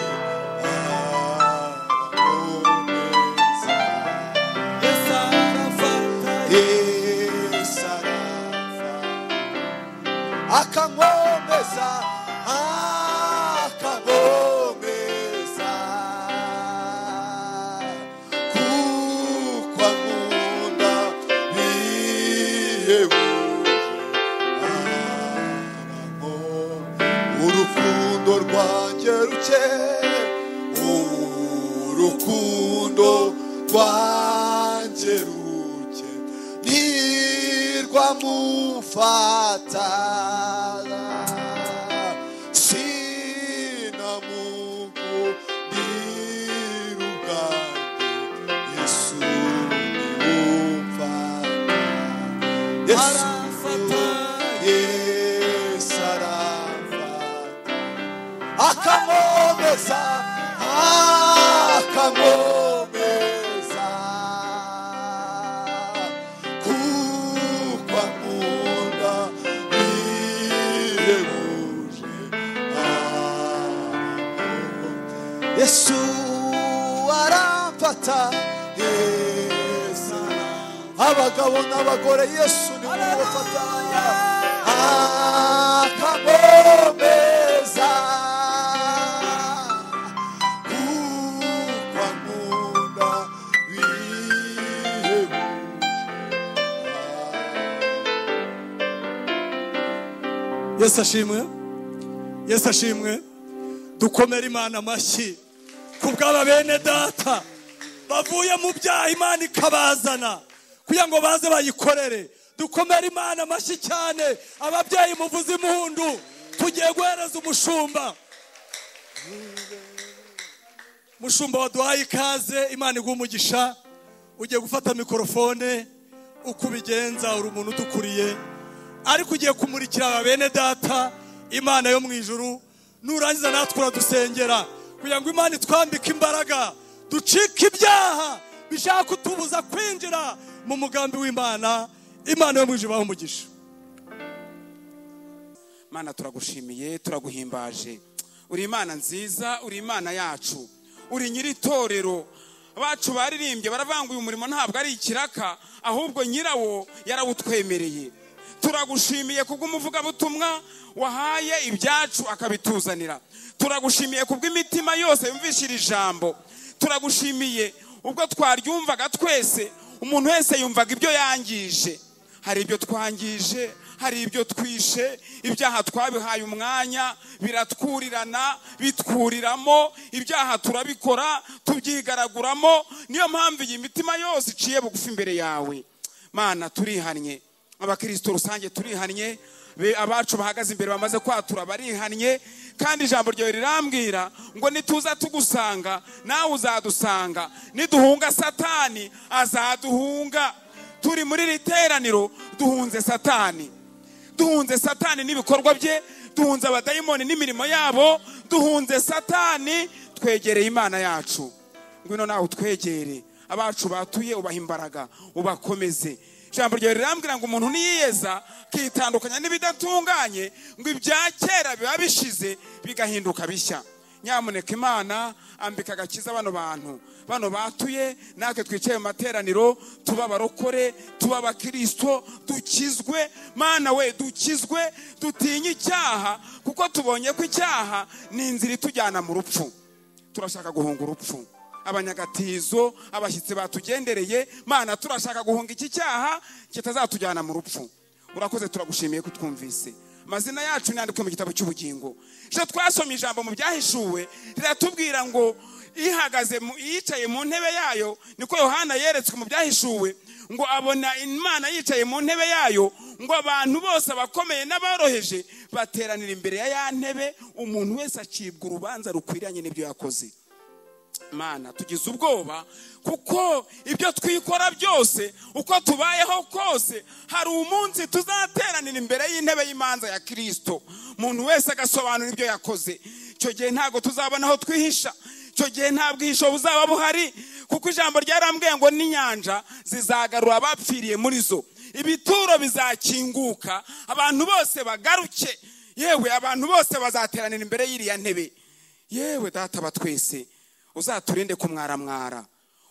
Akankomeza, Yesu aramfata. Yesu aramfata. Akankomeza, akankomeza, kuko ankunda bihebuje. Urukundo rwanjye ruke, urukundo rwanjye ruke, ntirwamufata. Sinamukundira ubwanjye, Yesu niwumfata. Yesu Aramfata. Yesu aramfata. Akankomeza, akankomeza, kuko ankunda bihebuje. Yesu aramfata, Yesu aramfata. Abagabo n'abagore Yesu ni mubafata. Akankomeza, kuko ankunda bihebuje. Yesu ashimwe. Yesu ashimwe. Dukomere Imana amashyi kubw'aba bene data bavuye mu byaha Imana ikabazana kugira ngo baze bayikorere. Dukomere Imana amashyi cyane. Ababyeyi muvuze impundu, tugiye guhereza umushumba. Mushumba waduhaye ikaze, Imana iguha umugisha. Ugiye gufata mikorofone uko ubigenza, uri umuntu udukuriye, ariko ugiye kumurikira aba bene data Imana yo mu ijuru. Nurangiza natwe uradusengera kugira ngo Imana itwambike imbaraga, ducike ibyaha bishaka kutubuza kwinjira mu mugambi w'Imana. Imana yo mu ijuru ibahe umugisha. Mana turagushimiye, turaguhimbaje. Uri Imana nziza, uri Imana yacu, uri nyiri itorero. Abacu baririmbye baravanguye umurimo ntabwo ari ikiraka, ahubwo nyirawo yarawutwemereye. turagushimiye kubw'umuvugabutumwa wahaye ibyacu akabituzanira. Turagushimiye kubw'imitima yose yumvishira ijambo. Turagushimiye ubwo twaryumvaga twese, umuntu wese yumvaga ibyo yangije. Hari ibyo twangije, hari ibyo twishe, ibyaha twabihaye umwanya, biratwurirana, bitwuriramo, ibyaha turabikora, tubyigaraguramo. Niyo mpamvu iyi mitima yose iciye bugufi imbere yawe. Mana, turihannye. Abakristo rusange turihannye, abacu bahagaze imbere bamaze kwatura barihannye. Kandi ijambo ryawe rirambwira ngo nituza tugusanga nawe uzadusanga, niduhunga Satani azaduhunga. Turi muri iri teraniro duhunze Satani, duhunze Satani n'ibikorwa bye, duhunze abadayimoni n'imirimo yabo, duhunze Satani, twegereye Imana yacu. Ngwino nawe utwegere, abacu batuye ubaha imbaraga, ubakomeze. Ijambo ryawe rirambwira ngo umuntu niyiyeza kitandukanya n'ibidatunganye, ngo ibya kera biba bishize bigahinduka bishya. Nyamuneka Imana, ambika agakiza bano bantu, bano batuye, natwe twicaye mu materaniro, tuba abarokore, tuba abakristo, dukizwe. Mana we, dukizwe, dutinye icyaha, kuko tubonye ko icyaha ni inzira itujyana mu rupfu. Turashaka guhunga urupfu. Abanyagatizo, abashyitsi batugendereye, Mana, turashaka guhunga iki cyaha kitazatujyana mu rupfu. Urakoze, turagushimiye ko twumvise. Amazina yacu yandikwe mu gitabo cy'ubugingo. Je twasomye ijambo mu byahishuwe riratubwira ngo yicaye mu ntebe yayo, niko Yohana yeretswe mu byahishuwe, ngo abona Imana yicaye mu ntebe yayo, ngo abantu bose abakomeye n'aboroheje bateranira imbere ya ntebe, umuntu wese acibwa urubanza rukwiranye n'ibyo yakoze. Mana, tugize ubwoba kuko ibyo twikora byose, uko tubayeho kose, hari umunsi tuzateranira imbere y'intebe y'imanza ya Kristo, umuntu wese agasobanura ibyo yakoze. Icyo gihe ntabwo tuzabona aho twihisha, icyo gihe nta bwihisho buzaba buhari, kuko ijambo ryarambwiye ngo n'inyanja zizagarura abapfiriye muri zo, ibituro bizakinguka, abantu bose bagaruke. Yewe, abantu bose bazateranira imbere y'iriya ntebe. Yewe Data wa twese, uzaturinde kumwaramwara,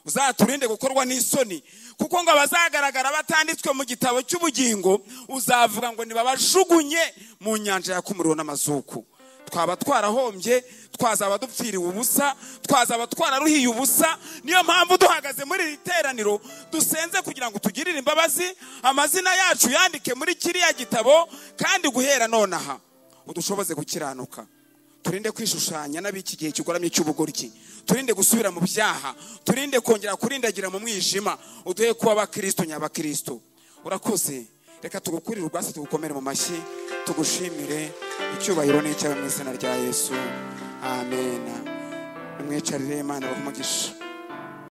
uzaturinde gukorwa n'isoni, kuko ngo abazagaragara batanditswe mu gitabo cy'ubugingo uzavuga ngo nibabajugunye mu nyanja yaka umuriro n'amazuku. Twaba twarahombye, twazaba dupfiriwe ubusa, twazaba twararuhiye ubusa. Niyo mpamvu duhagaze muri iri teraniro dusenze kugira ngo tugirire imbabazi, amazina yacu yandike muri kiriya gitabo, kandi guhera nonaha udushoboze gukiranuka. Turinde kwishushanya n'abiki gihe kigoramye cy'ubugoryi, turinde gusubira mu byaha, turinde kongera kurindagira mu mwijima, uduhe kuba abakristo nyabakristo. Urakoze, reka tugukurire urwasi, tugukomere mu mashyi, tugushimire. Icyubahiro ni icyawe mu izina rya Yesu, amen. Nimwicarire, Imana ibahe umugisha.